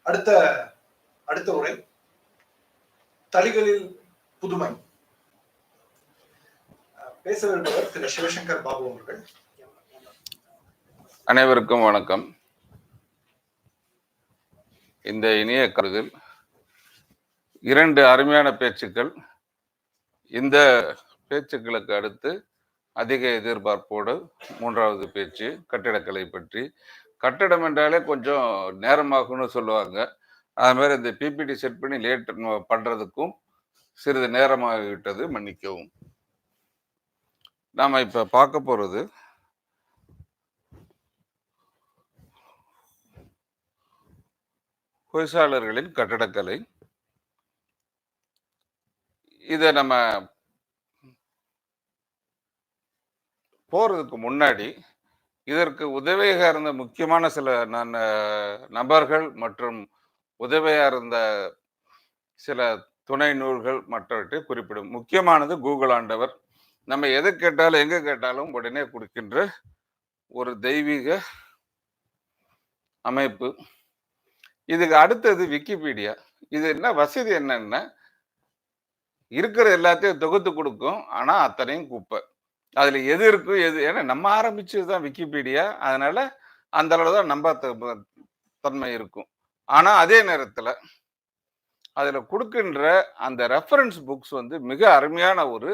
அடுத்த அடுத்த உரை தளிகளில் புதுமை. பேச விரும்புவர் திரு சிவசங்கர் பாபு அவர்கள். அனைவருக்கும் வணக்கம். இந்த இனிய கருதில் 2 அருமையான பேச்சுக்கள். இந்த பேச்சுக்களுக்கு அடுத்து அதிக எதிர்பார்ப்போடு 3வது பேச்சு கட்டிடக்கலை பற்றி. கட்டிடம் என்றாலே கொஞ்சம் நேரமாகும்னு சொல்லுவாங்க. அது மாதிரி இந்த பிபிடி செட் பண்ணி லேட் பண்றதுக்கும் சிறிது நேரமாகிவிட்டது, மன்னிக்கவும். நாம இப்ப பார்க்க போறது ஹொய்சாளர்களின் கட்டடக்கலை. இதை நம்ம போறதுக்கு முன்னாடி இதற்கு உதவியாக இருந்த முக்கியமான சில நபர்கள் மற்றும் உதவியாக இருந்த சில துணை நூல்கள் மற்றவற்றை குறிப்பிடும். முக்கியமானது கூகுள் ஆண்டவர். நம்ம எது கேட்டாலும் எங்க கேட்டாலும் உடனே கொடுக்கின்ற ஒரு தெய்வீக அமைப்பு. இதுக்கு அடுத்தது விக்கிபீடியா. இது என்ன வசதி என்னன்னா, இருக்கிற எல்லாத்தையும் தொகுத்து கொடுக்கும். ஆனா அத்தனையும் குப்பை. அதுல எது இருக்கும் எது, ஏன்னா நம்ம ஆரம்பிச்சதுதான் விக்கிபீடியா. அதனால அந்த அளவு தான் நம்ப தன்மை இருக்கும். ஆனா அதே நேரத்துல அதுல கொடுக்கின்ற அந்த ரெஃபரன்ஸ் புக்ஸ் வந்து மிக அருமையான ஒரு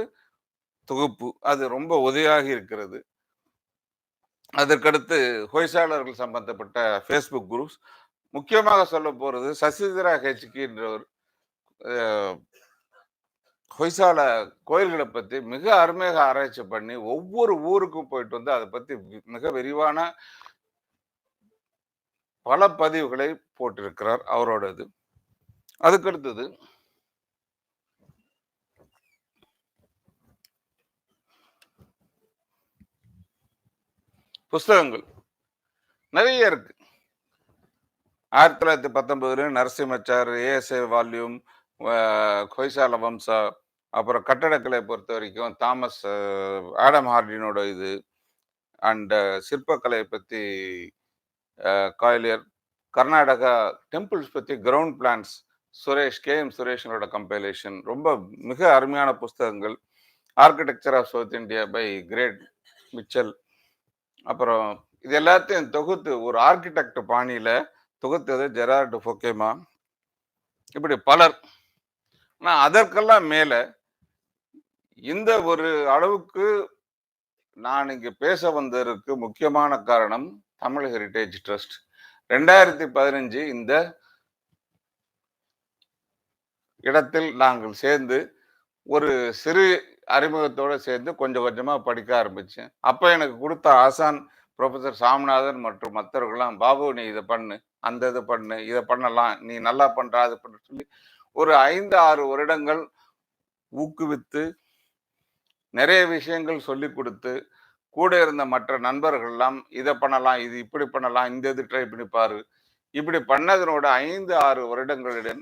தொகுப்பு. அது ரொம்ப உதவியாக இருக்கிறது. அதற்கடுத்து ஹொய்சாளர்கள் சம்பந்தப்பட்ட ஃபேஸ்புக் குரூப்ஸ். முக்கியமாக சொல்ல போறது சசிதரா ஹெச்கி என்றவர் ஹொய்சால கோயில்களை பற்றி மிக அருமையாக ஆராய்ச்சி பண்ணி ஒவ்வொரு ஊருக்கும் போயிட்டு வந்து அதை பற்றி மிக விரிவான பல பதிவுகளை போட்டிருக்கிறார் அவரோடது. அதுக்கடுத்தது புஸ்தகங்கள் நிறைய இருக்கு. 1919 நரசிம்மச்சார், ஏஎஸ்ஏ வால்யூம், ஹொய்சால வம்சா, அப்புறம் கட்டடக்கலை பொறுத்த வரைக்கும் தாமஸ் ஆடம் ஹார்டினோட இது, அண்ட் சிற்பக்கலை பற்றி காய்லியர், கர்நாடகா டெம்பிள்ஸ் பற்றி கிரவுண்ட் பிளான்ஸ் சுரேஷ் KM சுரேஷனோட கம்பைலேஷன். ரொம்ப மிக அருமையான புஸ்தகங்கள். Architecture of south India by great Michell. அப்புறம் இது எல்லாத்தையும் தொகுத்து ஒரு ஆர்கிடெக்ட் பாணியில தொகுத்தது ஜெரார்டு ஃபொக்கேமா. இப்படி பலர். ஆனால் அதற்கெல்லாம் மேல இந்த ஒரு அளவுக்கு நான் இங்கு பேச வந்ததற்கு முக்கியமான காரணம் தமிழ் ஹெரிட்டேஜ் ட்ரஸ்ட். 2015 இந்த இடத்தில் நாங்கள் சேர்ந்து ஒரு சிறு அறிமுகத்தோடு சேர்ந்து கொஞ்சம் கொஞ்சமா படிக்க ஆரம்பிச்சேன். அப்ப எனக்கு கொடுத்த ஆசான் ப்ரொஃபசர் சாமிநாதன் மற்றும் மற்றவர்கள்லாம், பாபு நீ இதை பண்ணு, அந்த இது பண்ணு, இதை பண்ணலாம், நீ நல்லா பண்ற, அது பண்ண சொல்லி ஒரு 5-6 வருடங்கள் ஊக்குவித்து நிறைய விஷயங்கள் சொல்லி கொடுத்து, கூட இருந்த மற்ற நண்பர்கள்லாம் இதை பண்ணலாம், இது இப்படி பண்ணலாம், இந்த இது ட்ரை பண்ணி பாரு, இப்படி பண்ணதனோட 5-6 வருடங்களிடம்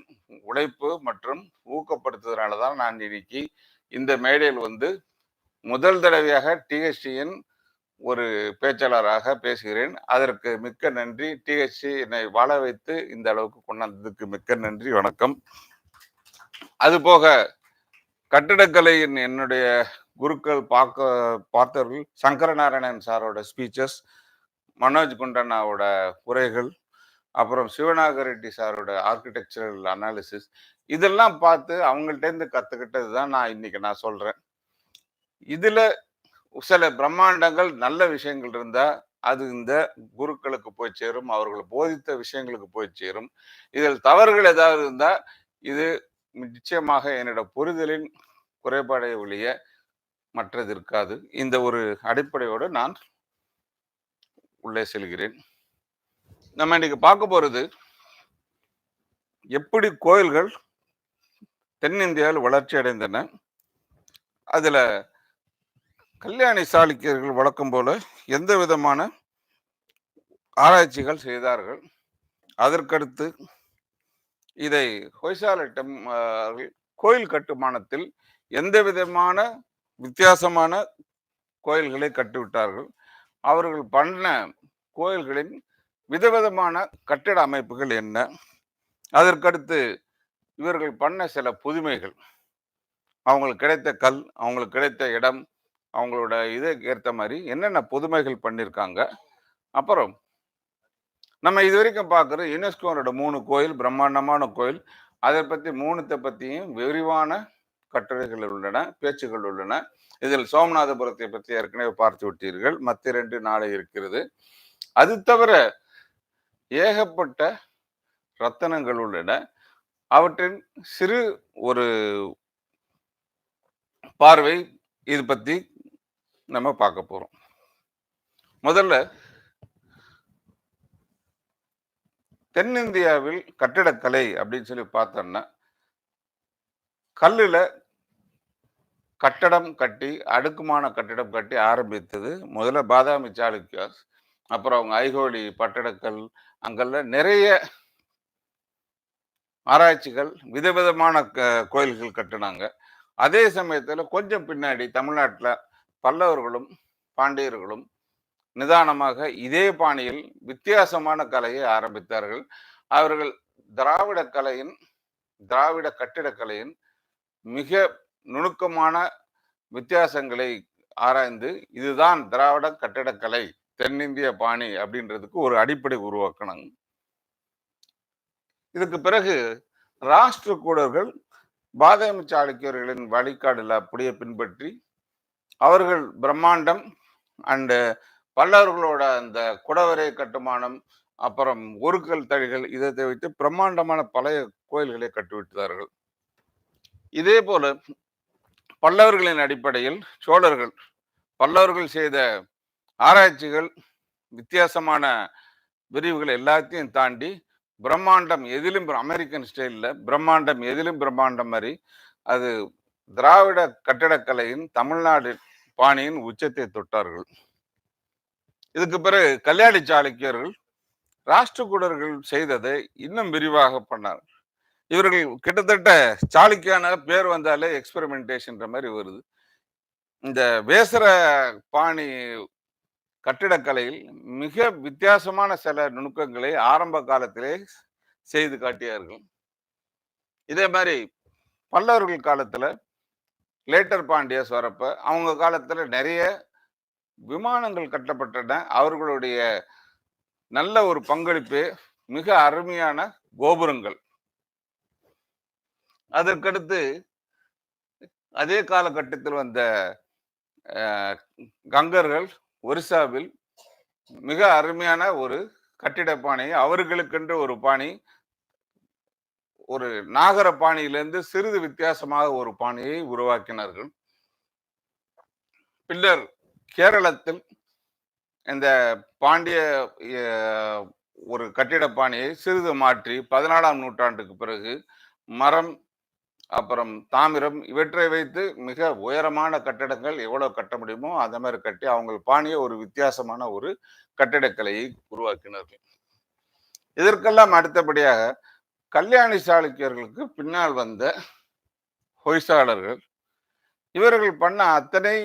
உழைப்பு மற்றும் ஊக்கப்படுத்துவதனால தான் நான் இன்னைக்கு இந்த மேடையில் வந்து முதல் தடவையாக டிஹெச்டியின் ஒரு பேச்சாளராக பேசுகிறேன். அதற்கு மிக்க நன்றி. டிஹெச்டி என்னை வாழ வைத்து இந்த அளவுக்கு கொண்டாந்ததுக்கு மிக்க நன்றி. வணக்கம். அதுபோக கட்டிடக்கலையின் என்னுடைய குருக்கள் பார்த்தவர்கள் சங்கரநாராயணன் சாரோட ஸ்பீச்சஸ், மனோஜ் குண்டனாவோட உரைகள், அப்புறம் சிவநாகர் ரெட்டி சாரோட ஆர்கிடெக்சரல் அனாலிசிஸ், இதெல்லாம் பார்த்து அவங்கள்ட்டேருந்து கற்றுக்கிட்டது தான் நான் இன்னைக்கு நான் சொல்றேன். இதுல சில பிரம்மாண்டங்கள் நல்ல விஷயங்கள் இருந்தா அது இந்த குருக்களுக்கு போய் சேரும், அவர்கள் போதித்த விஷயங்களுக்கு போய் சேரும். இதில் தவறுகள் ஏதாவது இருந்தா இது நிச்சயமாக என்னோட புரிதலின் குறைபாடை ஒழிய மற்றது இருக்காது. இந்த ஒரு அடிப்படையோடு நான் உள்ளே செல்கிறேன். நம்ம இன்னைக்கு பார்க்க போறது எப்படி கோயில்கள் தென்னிந்தியாவில் வளர்ச்சி அடைந்தன. அதுல கல்யாணி சாளுக்கியர்கள் வழக்கம் போல எந்த விதமான ஆராய்ச்சிகள் செய்தார்கள். அதற்கடுத்து இதை ஹொய்சால கோயில் கட்டுமானத்தில் எந்த விதமான வித்தியாசமான கோயில்களை கட்டிவிட்டார்கள். அவர்கள் பண்ண கோயில்களின் விதவிதமான கட்டிட அமைப்புகள் என்ன, அதற்கடுத்து இவர்கள் பண்ண சில புதுமைகள், அவங்களுக்கு கிடைத்த கல், அவங்களுக்கு கிடைத்த இடம், அவங்களோட இதுக்கு ஏற்ற மாதிரி என்னென்ன புதுமைகள் பண்ணியிருக்காங்க. அப்புறம் நம்ம இது வரைக்கும் பார்க்குற யுனெஸ்கோனோட 3 கோயில், பிரம்மாண்டமான கோயில். அதை பற்றி 3த்த பற்றியும் விரிவான கட்டுரைகள் உள்ளன, பேச்சுகள் உள்ளன. இதில் சோமநாதபுரத்தை பற்றி ஏற்கனவே பார்த்து விட்டீர்கள். மற்ற 2 நாளை இருக்கிறது. அது தவிர ஏகப்பட்ட ரத்தனங்கள் உள்ளன. அவற்றின் சிறு ஒரு பார்வை இது பற்றி நம்ம பார்க்க போறோம். முதல்ல தென்னிந்தியாவில் கட்டிடக்கலை அப்படின்னு சொல்லி பார்த்தோம்னா, கல்லுல கட்டடம் கட்டி, அடுக்குமான கட்டிடம் கட்டி ஆரம்பித்தது முதல்ல பாதாமி சாளுக்கியாஸ். அப்புறம் அவங்க ஐஹோலி, பட்டடக்கல், அங்கெல்லாம் நிறைய ஆராய்ச்சிகள், விதவிதமான கோயில்கள் கட்டினாங்க. அதே சமயத்துல கொஞ்சம் பின்னாடி தமிழ்நாட்டுல பல்லவர்களும் பாண்டியர்களும் நிதானமாக இதே பாணியில் வித்தியாசமான கலையை ஆரம்பித்தார்கள். அவர்கள் திராவிட கலையின், திராவிட கட்டிடக்கலையின் மிக நுணுக்கமான வித்தியாசங்களை ஆராய்ந்து, இதுதான் திராவிட கட்டிடக்கலை, தென்னிந்திய பாணி அப்படின்றதுக்கு ஒரு அடிப்படை உருவாக்கணும். இதுக்கு பிறகு ராஷ்டிரகூடர்கள் பாதாமி சாளுக்கியர்களின் வழிகாடுல அப்படியே பின்பற்றி, அவர்கள் பிரம்மாண்டம் அண்டு பல்லவர்களோட அந்த குடவரை கட்டுமானம், அப்புறம் ஒருக்கல் தழிகள் இதை வைத்து பிரம்மாண்டமான பழைய கோயில்களை கட்டிவிட்டார்கள். இதே போல பல்லவர்களின் அடிப்படையில் சோழர்கள், பல்லவர்கள் செய்த ஆராய்ச்சிகள், வித்தியாசமான விரிவுகள் எல்லாத்தையும் தாண்டி பிரம்மாண்டம் எதிலும் அமெரிக்கன் ஸ்டைலில் பிரம்மாண்டம் எதிலும் பிரம்மாண்டம் மாதிரி அது திராவிட கட்டிடக்கலையின் தமிழ்நாடு பாணியின் உச்சத்தை தொட்டார்கள். இதுக்கு பிறகு கல்யாணி சாளுக்கியர்கள் ராஷ்டிரகூடர்கள் செய்ததை இன்னும் விரிவாக பண்ணார். இவர்கள் கிட்டத்தட்ட சாளுக்கியான பேர் வந்தாலே எக்ஸ்பெரிமெண்டேஷன் மாதிரி வருது. இந்த வேசர பாணி கட்டிடக்கலையில் மிக வித்தியாசமான சில நுணுக்கங்களை ஆரம்ப காலத்திலே செய்து காட்டியார்கள். இதே மாதிரி பல்லவர்கள் காலத்துல லேட்டர் பாண்டியஸ் வரப்ப அவங்க காலத்துல நிறைய விமானங்கள் கட்டப்பட்டன. அவர்களுடைய நல்ல ஒரு பங்களிப்பு மிக அருமையான கோபுரங்கள். அதற்கடுத்து அதே காலகட்டத்தில் வந்த கங்கர்கள் ஒரிசாவில் மிக அருமையான ஒரு கட்டிட பாணி, அவர்களுக்கென்று ஒரு பாணி, ஒரு நாகர பாணியிலிருந்து சிறிது வித்தியாசமாக ஒரு பாணியை உருவாக்கினார்கள். பின்னர் கேரளத்தில் இந்த பாண்டிய ஒரு கட்டிட பாணியை சிறிது மாற்றி 14ஆம் நூற்றாண்டுக்கு பிறகு மரம், அப்புறம் தாமிரம் இவற்றை வைத்து மிக உயரமான கட்டிடங்கள் எவ்வளவு கட்ட முடியுமோ அந்த மாதிரி கட்டி அவங்க பாணியை ஒரு வித்தியாசமான ஒரு கட்டிடக்கலையை உருவாக்கினார்கள். இதற்கெல்லாம் அடுத்தபடியாக கல்யாணி சாளுக்கியர்களுக்கு பின்னால் வந்த ஹொய்சாளர்கள், இவர்கள் பண்ண அத்தனை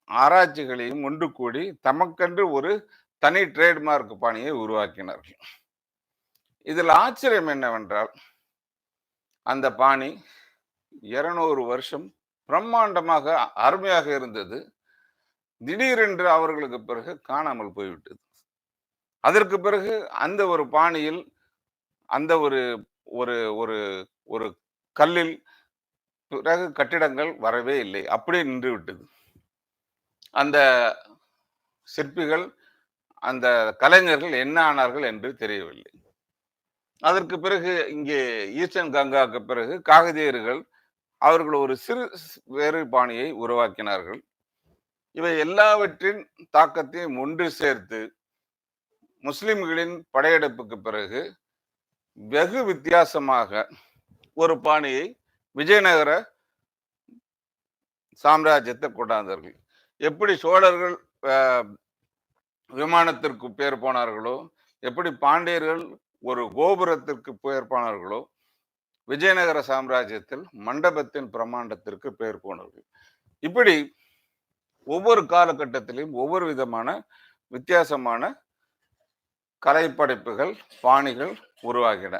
ஆராய்ச்சிகளையும் ஒன்று கூடி தமக்கென்று ஒரு தனி ட்ரேட்மார்க் பாணியை உருவாக்கினார்கள். இதில் ஆச்சரியம் என்னவென்றால், அந்த பாணி 200 வருஷம் பிரம்மாண்டமாக அருமையாக இருந்தது. திடீரென்று அவர்களுக்கு பிறகு காணாமல் போய்விட்டது. அதற்கு பிறகு அந்த ஒரு பாணியில், அந்த ஒரு ஒரு ஒரு ஒரு கல்லில் பிறகு கட்டிடங்கள் வரவே இல்லை, அப்படியே நின்று விட்டது. அந்த சிற்பிகள், அந்த கலைஞர்கள் என்ன ஆனார்கள் என்று தெரியவில்லை. அதற்கு பிறகு இங்கே ஈஸ்டர்ன் கங்காவுக்கு பிறகு காகதியர்கள் அவர்கள் ஒரு சிறு வேறு பாணியை உருவாக்கினார்கள். இவை எல்லாவற்றின் தாக்கத்தையும் ஒன்று சேர்த்து முஸ்லிம்களின் படையெடுப்புக்கு பிறகு வெகு வித்தியாசமாக ஒரு பாணியை விஜயநகர சாம்ராஜ்யத்தை கொண்டாந்தார்கள். எப்படி சோழர்கள் விமானத்திற்கு பேர் போனார்களோ, எப்படி பாண்டியர்கள் ஒரு கோபுரத்திற்கு பெயர் போனார்களோ, விஜயநகர சாம்ராஜ்யத்தில் மண்டபத்தின் பிரம்மாண்டத்திற்கு பெயர் போனார்கள். இப்படி ஒவ்வொரு காலகட்டத்திலும் ஒவ்வொரு விதமான வித்தியாசமான கலைப்படைப்புகள், பாணிகள் உருவாகின.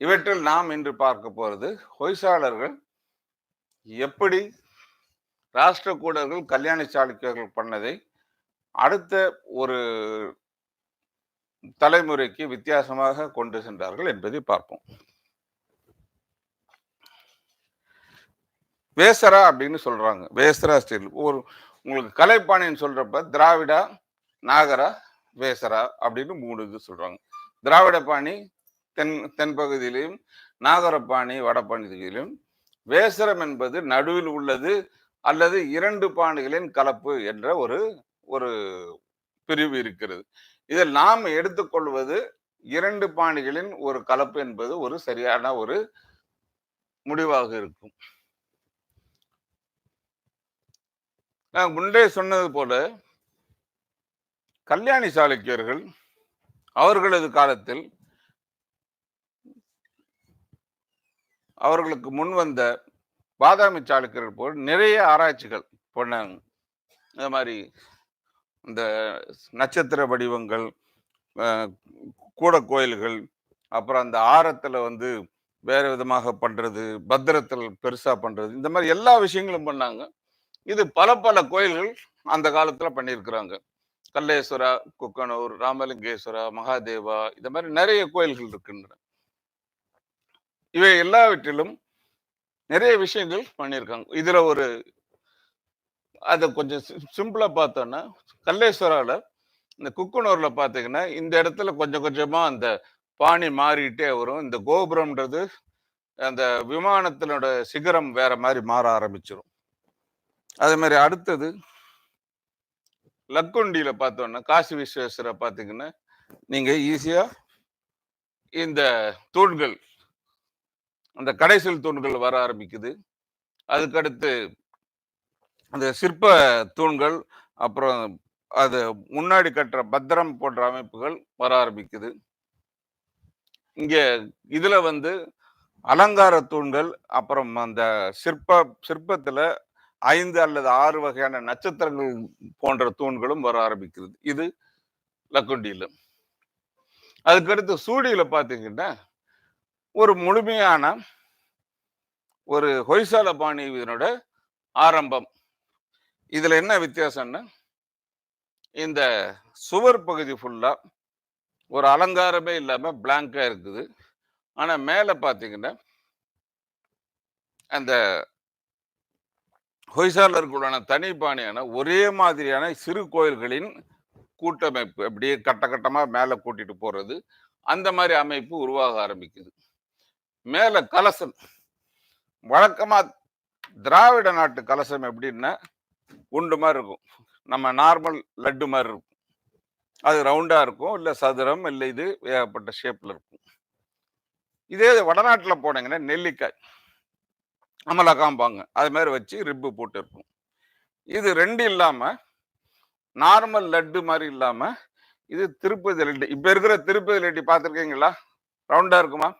இவற்றில் நாம் இன்று பார்க்க போறது ஹொய்சாளர்கள் எப்படி ராஷ்டிரகூடர்கள் கல்யாணி சாளுக்கியர்கள் பண்ணதை அடுத்த ஒரு தலைமுறைக்கு வித்தியாசமாக கொண்டு சென்றார்கள் என்பதை பார்ப்போம். வேசரா அப்படின்னு சொல்றாங்க. வேசரா ஸ்டைல் ஒரு உங்களுக்கு கலைப்பாணின்னு சொல்றப்ப திராவிடா, நாகரா, வேசரா அப்படின்னு 3 இது சொல்றாங்க. திராவிட பாணி தென்பகுதியிலும், நாகரபாணி வடபகுதியிலும், வேசரம் என்பது நடுவில் உள்ளது அல்லது 2 பாணிகளின் கலப்பு என்ற ஒரு ஒரு பிரிவு இருக்கிறது. இதில் நாம் எடுத்துக்கொள்வது 2 பாணிகளின் ஒரு கலப்பு என்பது ஒரு சரியான ஒரு முடிவாக இருக்கும். நான் முன்பே சொன்னது போல கல்யாணி சாளுக்கியர்கள் அவர்களது காலத்தில் அவர்களுக்கு முன் வந்த பாதாமி சாளுக்கியர்கள் போல் நிறைய ஆராய்ச்சிகள் பண்ணாங்க. இந்த மாதிரி இந்த நட்சத்திர வடிவங்கள், கூட கோயில்கள், அப்புறம் அந்த ஆரத்துல வந்து வேற விதமாக பண்றது, பத்திரத்தில் பெருசா பண்றது, இந்த மாதிரி எல்லா விஷயங்களும் பண்ணாங்க. இது பல பல கோயில்கள் அந்த காலத்துல பண்ணியிருக்கிறாங்க. கல்லேஸ்வரா, குக்கனூர், ராமலிங்கேஸ்வரா, மகாதேவா, இந்த மாதிரி நிறைய கோயில்கள் இருக்கின்றன. இவை எல்லாவற்றிலும் நிறைய விஷயங்கள் பண்ணியிருக்காங்க. இதுல ஒரு அதை கொஞ்சம் சிம்பிளா பார்த்தோம்னா, கல்லேஸ்வரால இந்த குக்கனூர்ல பாத்தீங்கன்னா இந்த இடத்துல கொஞ்சம் கொஞ்சமா அந்த பாணி மாறிக்கிட்டே வரும். இந்த கோபுரம்ன்றது அந்த விமானத்தினோட சிகரம் வேற மாதிரி மாற ஆரம்பிச்சிடும். அதே மாதிரி அடுத்தது லக்குண்டியில பார்த்தோம்னா காசி விஸ்வேஸ்வரரை பார்த்தீங்கன்னா நீங்க ஈஸியா இந்த தூண்கள், அந்த கடைசல் தூண்கள் வர ஆரம்பிக்குது. அதுக்கடுத்து அந்த சிற்ப தூண்கள், அப்புறம் அது முன்னாடி கட்டுற பத்திரம் போன்ற அமைப்புகள் வர ஆரம்பிக்குது. இங்க இதுல வந்து அலங்கார தூண்கள், அப்புறம் அந்த சிற்பத்துல 5 அல்லது 6 வகையான நட்சத்திரங்கள் போன்ற தூண்களும் வர ஆரம்பிக்கிறது. இது லக்குண்டியில. அதுக்கடுத்து சூடியில பாத்தீங்கன்னா ஒரு முழுமையான ஒரு ஹொய்சால பாணி இதனோட ஆரம்பம். இதுல என்ன வித்தியாசம்னா, இந்த சுவர் பகுதி ஃபுல்லா ஒரு அலங்காரமே இல்லாம பிளாங்கா இருக்குது. ஆனா மேல பாத்தீங்கன்னா அந்த ஹொய்சாலர்களுடான தனி பாணியான ஒரே மாதிரியான சிறு கோயில்களின் கூட்டமைப்பு, அப்படியே கட்ட கட்டமா மேல கூட்டிட்டு போறது, அந்த மாதிரி அமைப்பு உருவாக ஆரம்பிக்குது. மேல கலசம் வழக்கமா திராவிட நாட்டு கலசம் எப்படின்னா குண்டு மாதிரி இருக்கும். நம்ம நார்மல் லட்டு மாதிரி இருக்கும். அது ரவுண்டா இருக்கும், இல்ல சதுரம், இல்ல இது ஏகப்பட்ட ஷேப்ல இருக்கும். இதே வடநாட்டுல போனீங்கன்னா நெல்லிக்காய் அமலகாம்பாங்க, அது மாதிரி வச்சு ரிப்பு போட்டு இருக்கும். இது 2 இல்லாம நார்மல் லட்டு மாதிரி இல்லாம இது திருப்பதி லட்டு. இப்ப இருக்கிற திருப்பதி லட்டு பார்த்துருக்கீங்களா? ரவுண்டா இருக்குமா?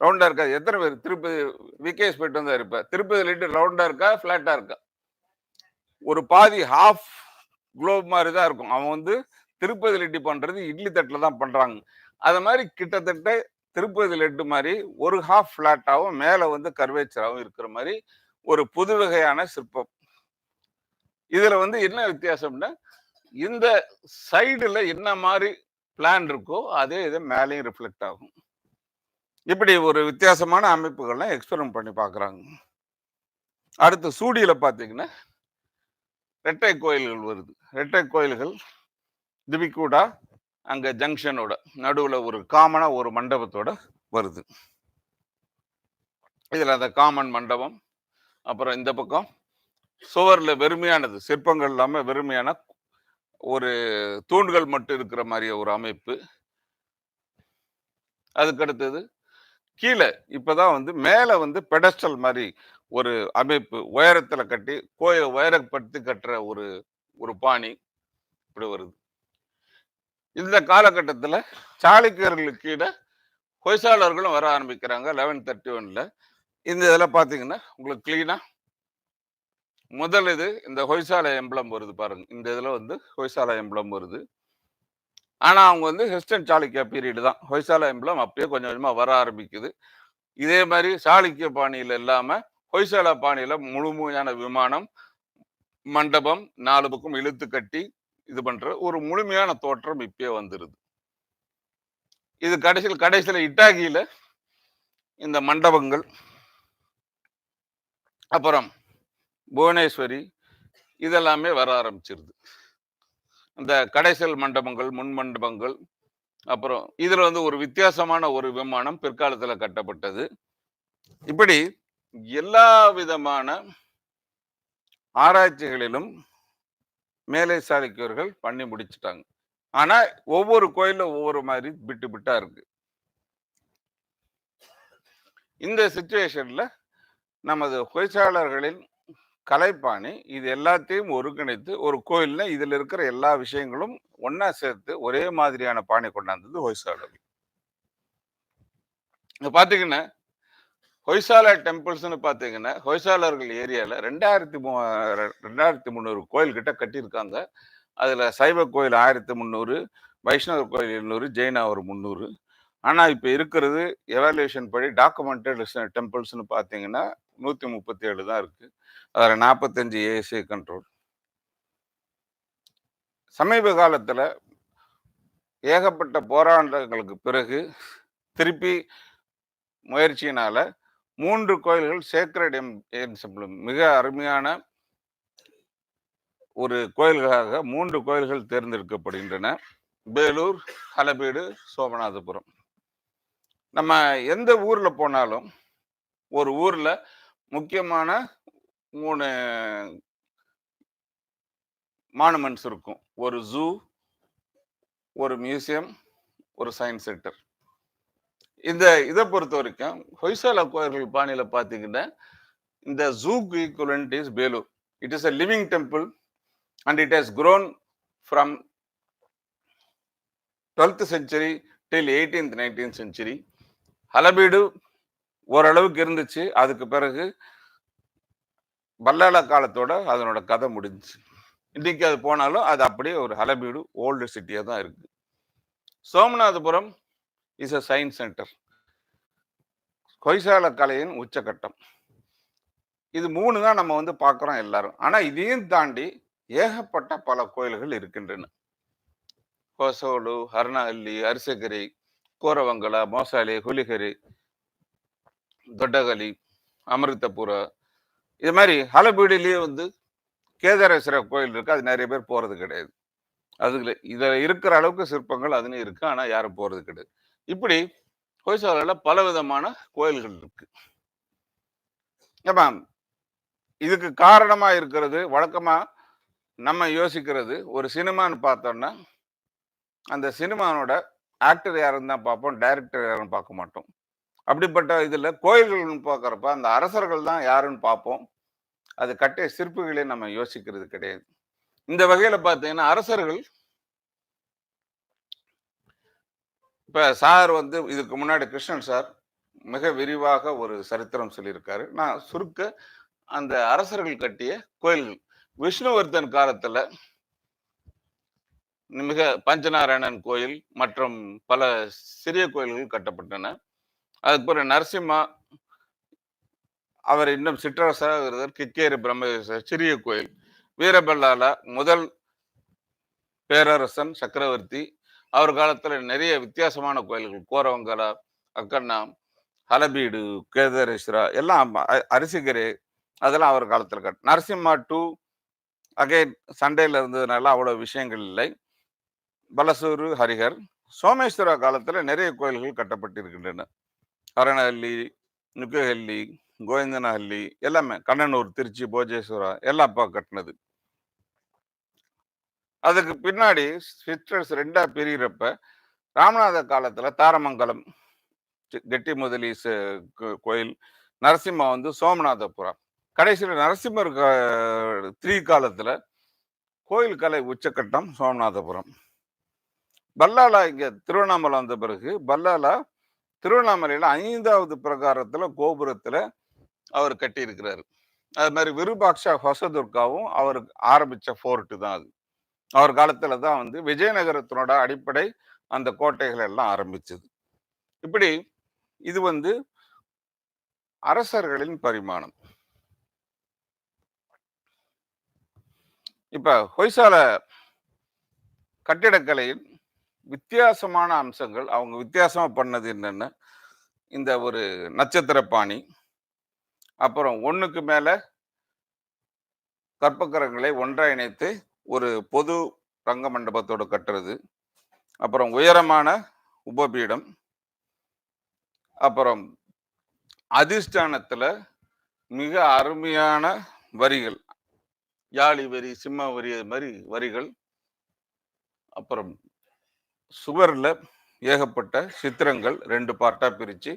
ரவுண்டா இருக்கா? எத்தனை பேர் திருப்பதி விகேஎஸ் போயிட்டு வந்தா இருப்ப? திருப்பதி லட்டு ரவுண்டா இருக்கா, பிளாட்டா இருக்கா? ஒரு பாதி ஹாஃப் குளோப் மாதிரி தான் இருக்கும். அவன் வந்து திருப்பதி லட்டு பண்றது இட்லி தட்டுல தான் பண்றாங்க. அது மாதிரி கிட்டத்தட்ட திருப்பதி லட்டு மாதிரி ஒரு ஹாஃப் பிளாட்டாவும் மேல வந்து கர்வேச்சராகவும் இருக்கிற மாதிரி ஒரு புது வகையான சிற்பம். இதுல வந்து என்ன வித்தியாசம்னா, இந்த சைடுல என்ன மாதிரி பிளான் இருக்கோ அதே இது மேலேயும் ரிஃப்ளெக்ட் ஆகும். இப்படி ஒரு வித்தியாசமான அமைப்புகள்லாம் எக்ஸ்பெரிமெண்ட் பண்ணி பார்க்குறாங்க. அடுத்து சூடியில பார்த்தீங்கன்னா ரெட்டை கோயில்கள் வருது. ரெட்டை கோயில்கள் திவிக்கூடா அங்க ஜங்ஷனோட நடுவுல ஒரு காமனா ஒரு மண்டபத்தோட வருது. இதுல அந்த காமன் மண்டபம், அப்புறம் இந்த பக்கம் சுவர்ல வெறுமையானது, சிற்பங்கள் இல்லாம வெறுமையான ஒரு தூண்கள் மட்டும் இருக்கிற மாதிரி ஒரு அமைப்பு. அதுக்கு அடுத்தது கீழே இப்பதான் வந்து மேல வந்து பெடஸ்டல் மாதிரி ஒரு அமைப்பு உயரத்துல கட்டி கோயில் உயரப்படுத்தி கட்டுற ஒரு ஒரு பாணி இப்படி வருது. இந்த காலகட்டத்துல சாளுக்கியர்களுக்கு கீழே ஹொய்சாளர்களும் வர ஆரம்பிக்கிறாங்க 1131ல. இந்த இதில் பார்த்தீங்கன்னா உங்களுக்கு கிளீனா முதல் இது இந்த ஹொய்சால எம்பளம் வருது பாருங்க. இந்த இதில் வந்து ஹொய்சால எம்பளம் வருது. ஆனா அவங்க வந்து ஹெஸ்டன் சாளுக்கியா பீரியட் தான். ஹொய்சாலா எம்பளம் அப்பயே கொஞ்சம் கொஞ்சமா வர ஆரம்பிக்குது. இதே மாதிரி சாளுக்கிய பாணியில இல்லாம ஹொய்சாலா பாணியில முழுமையான விமானம், மண்டபம் 4 பக்கம் இழுத்து கட்டி இது பண்ற ஒரு முழுமையான தோற்றம் இப்பயே வந்துருது. இது கடைசியில இட்டாகியில இந்த மண்டபங்கள், அப்புறம் புவனேஸ்வரி இதெல்லாமே வர ஆரம்பிச்சிருது. இந்த கடைசல் மண்டபங்கள், முன் மண்டபங்கள், அப்புறம் இதுல வந்து ஒரு வித்தியாசமான ஒரு விமானம் பிற்காலத்துல கட்டப்பட்டது. இப்படி எல்லா விதமான ஆராய்ச்சிகளிலும் மேலை சாளுக்கியர்கள் பண்ணி முடிச்சுட்டாங்க. ஆனா ஒவ்வொரு கோயில்ல ஒவ்வொரு மாதிரி பிட்டு பிட்டா இருக்கு. இந்த சிச்சுவேஷன்ல நமது ஹொய்சாளர்களின் கலைப்பாணி இது எல்லாத்தையும் ஒருங்கிணைத்து ஒரு கோயில்ல இதுல இருக்கிற எல்லா விஷயங்களும் ஒன்னா சேர்த்து ஒரே மாதிரியான பாணி கொண்டாந்தது ஹொய்சாளர்கள். இங்க பாத்தீங்கன்னா ஹொய்சாலா டெம்பிள்ஸ்னு பாத்தீங்கன்னா ஹொய்சாலர்கள் ஏரியால 2300 கோயில் கிட்ட கட்டியிருக்காங்க. அதுல சைவ கோயில் 1300, வைஷ்ணவ கோயில் 700, ஜெயினா ஒரு 300. ஆனா இப்ப இருக்கிறது எவாலுவேஷன் படி டாக்குமெண்டட் டெம்பிள்ஸ்னு பாத்தீங்கன்னா 137 தான் இருக்கு. அதுல 45 ஏஎஸ்ஏ கண்ட்ரோல். சமீப காலத்துல ஏகப்பட்ட போராட்டங்களுக்கு பிறகு திருப்பி முயற்சியினால 3 கோயில்கள் சேக்ரட் மிக அருமையான ஒரு கோயில்களாக 3 கோயில்கள் தேர்ந்தெடுக்கப்படுகின்றன. பேலூர், ஹலபீடு, சோமநாதபுரம். நம்ம எந்த ஊர்ல போனாலும் ஒரு ஊர்ல முக்கியமான 3 மானுமெண்ட்ஸ் இருக்கும். ஒரு ஜூ, ஒரு மியூசியம், ஒரு சயின்ஸ் சென்டர். இதை பொறுத்த வரைக்கும் ஹொய்சாலா கோயில்கள் பாணியில பாத்தீங்கன்னா இந்த ஜூக்கு equivalent is Belur. It is a living temple and it has grown from 12th century till 18th 19th century. ஹலபீடு ஓரளவுக்கு இருந்துச்சு. அதுக்கு பிறகு பல்லாள காலத்தோட அதனோட கதை முடிஞ்சுச்சு. இன்னைக்கு அது போனாலும் அது அப்படியே ஒரு ஹலபீடு ஓல்டு சிட்டியா தான் இருக்கு. Somanathapuram is a science centre. Hoysala கலையின் உச்சகட்டம். இது 3 தான் நம்ம வந்து பார்க்கிறோம் எல்லாரும். ஆனா இதையும் தாண்டி ஏகப்பட்ட பல கோயில்கள் இருக்கின்றன. ಹೊಸೋಡು, ಹರನಹಳ್ಳಿ, ಅರಸಕೆರೆ, ಕೋರವಂಗಲ, ಮೋಸಾಲೆ, ಹುಲಿಕೆರೆ, ದೊಡ್ಡಗಲಿ, அமிர்தபுர, இது மாதிரி ஹலபீடிலேயே வந்து கேதாரேஸ்வரர் கோயில் இருக்கு. அது நிறைய பேர் போறது கிடையாது. அதுல இதுல இருக்கிற அளவுக்கு சிற்பங்கள் அதுன்னு இருக்கு. ஆனா யாரும் போறது கிடையாது. இப்படி ஹொய்சாலால பல விதமான கோயில்கள் இருக்கு. ஏப்பா இதுக்கு காரணமா இருக்கிறது வழக்கமா நம்ம யோசிக்கிறது ஒரு சினிமான்னு பார்த்தோம்னா அந்த சினிமானோட ஆக்டர் யாருன்னு தான் பார்ப்போம், டைரக்டர் யாருன்னு பார்க்க மாட்டோம். அப்படிப்பட்ட இதுல கோயில்கள்னு பார்க்கறப்ப அந்த அரசர்கள் தான் யாருன்னு பார்ப்போம். அது கட்டிய சிற்பிகளே நம்ம யோசிக்கிறது கிடையாது. இந்த வகையில பார்த்தீங்கன்னா அரசர்கள் இப்ப சார் வந்து இதுக்கு முன்னாடி கிருஷ்ணன் சார் மிக விரிவாக ஒரு சரித்திரம் சொல்லியிருக்காரு. நான் சுருக்க அந்த அரசர்கள் கட்டிய கோயில்கள் விஷ்ணுவர்தன் காலத்துல மிக பஞ்சநாராயணன் கோயில் மற்றும் பல சிறிய கோயில்கள் கட்டப்பட்டன. அதுக்கு பிறகு நரசிம்மா அவர் இன்னும் சிற்றரசாக இருந்தார். கிக்கேரி பிரம்மேஸ்வரர் சிறிய கோயில். வீரபல்லால முதல் பேரரசன் சக்கரவர்த்தி அவர் காலத்துல நிறைய வித்தியாசமான கோயில்கள் கோரவங்கலா, அக்கண்ணா, ஹலபீடு, கேதாரேஸ்வரா எல்லாம் அரிசிகரை அதெல்லாம் அவர் காலத்துல நரசிம்மா டூ அகைன் சண்டையில இருந்ததுனால அவ்வளவு விஷயங்கள் இல்லை. பலசூரு, ஹரிஹர், சோமேஸ்வரா காலத்துல நிறைய கோயில்கள் கட்டப்பட்டிருக்கின்றன. ஹரணஹள்ளி, நுக்கஹள்ளி, கோவிந்தனஹள்ளி எல்லாமே கண்ணனூர், திருச்சி, போஜேஸ்வரா எல்லாம் அப்பா கட்டினது. அதுக்கு பின்னாடி சிஸ்டர்ஸ் 2ஆ பிரிகிறப்ப ராமநாத காலத்துல தாரமங்கலம், கெட்டி முதலி கோயில், நரசிம்மா வந்து சோமநாதபுரம். கடைசியில் நரசிம்மர் 3 காலத்துல கோயில் கலை உச்சக்கட்டம் சோமநாதபுரம். பல்லாலா இங்க திருவண்ணாமலை வந்த பிறகு பல்லாலா திருவண்ணாமலையில 5வது பிரகாரத்துல கோபுரத்துல அவர் கட்டி இருக்கிறாரு. அது மாதிரி விருபாக்ஷா ஹொசதுர்காவும் அவருக்கு ஆரம்பிச்ச ஃபோர்ட் தான் அது. அவர் காலத்துல தான் வந்து விஜயநகரத்தினோட அடிப்படை அந்த கோட்டைகள் எல்லாம் ஆரம்பிச்சது. இப்படி இது வந்து அரசர்களின் பரிமாணம். இப்ப ஹொய்சால கட்டிடக்கலையின் வித்தியாசமான அம்சங்கள், அவங்க வித்தியாசமா பண்ணது என்னன்னா, இந்த ஒரு நட்சத்திர பாணி, அப்புறம் 1க்கு மேல கற்பக்கிரகங்களை ஒன்றா இணைத்து ஒரு பொது ரங்க மண்டபத்தோட கட்டுறது, அப்புறம் உயரமான உபபீடம், அப்புறம் அதிஷ்டானத்துல மிக அருமையான வரிகள், யாழி வரி, சிம்ம வரி, அது மாதிரி வரிகள், அப்புறம் சுவர்ல ஏகப்பட்ட சித்திரங்கள் 2 பார்ட்டா பிரிச்சு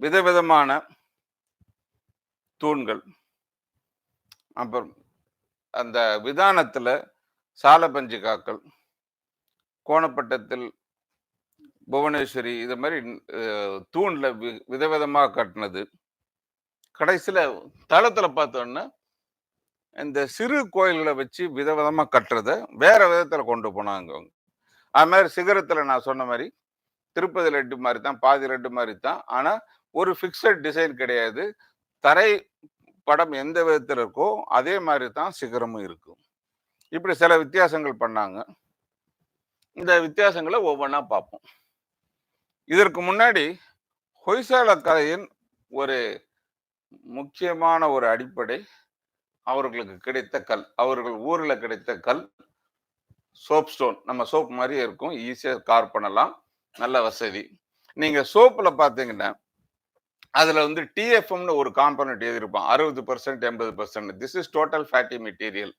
விதவிதமான தூண்கள், அப்புறம் அந்த விதானத்துல சாலபஞ்சிகாக்கள், கோணப்பட்டத்தில் புவனேஸ்வரி, இது மாதிரி தூண்ல விதவிதமா கட்டினது. கடைசியில தளத்துல பார்த்தோன்னா இந்த சிறு கோயில்களை வச்சு விதவிதமா கட்டுறத வேற விதத்துல கொண்டு போனாங்க அவங்க. அது மாதிரி சிகரத்துல நான் சொன்ன மாதிரி திருப்பதி லட்டு மாதிரி தான், பாதி லட்டு மாதிரி தான். ஆனா ஒரு ஃபிக்ஸட் டிசைன் கிடையாது. தரை படம் எந்த விதத்துல இருக்கோ அதே மாதிரி தான் சிகரமும் இருக்கும். இப்படி சில வித்தியாசங்கள் பண்ணாங்க. இந்த வித்தியாசங்களை ஒவ்வொன்றா பார்ப்போம். இதற்கு முன்னாடி ஹொய்சால கலையின் ஒரு முக்கியமான ஒரு அடிப்படை அவர்களுக்கு கிடைத்த கல், அவர்கள் ஊர்ல கிடைத்த கல் சோப் ஸ்டோன். நம்ம சோப் மாதிரியே இருக்கும், ஈஸியா கார் பண்ணலாம், நல்ல வசதி. நீங்க சோப்புல பாத்தீங்கன்னா அதுல வந்து டிஎஃப்எம்னு ஒரு காம்பனன்ட் எழுதியிருப்பான், 60% 80%. This is total fatty material.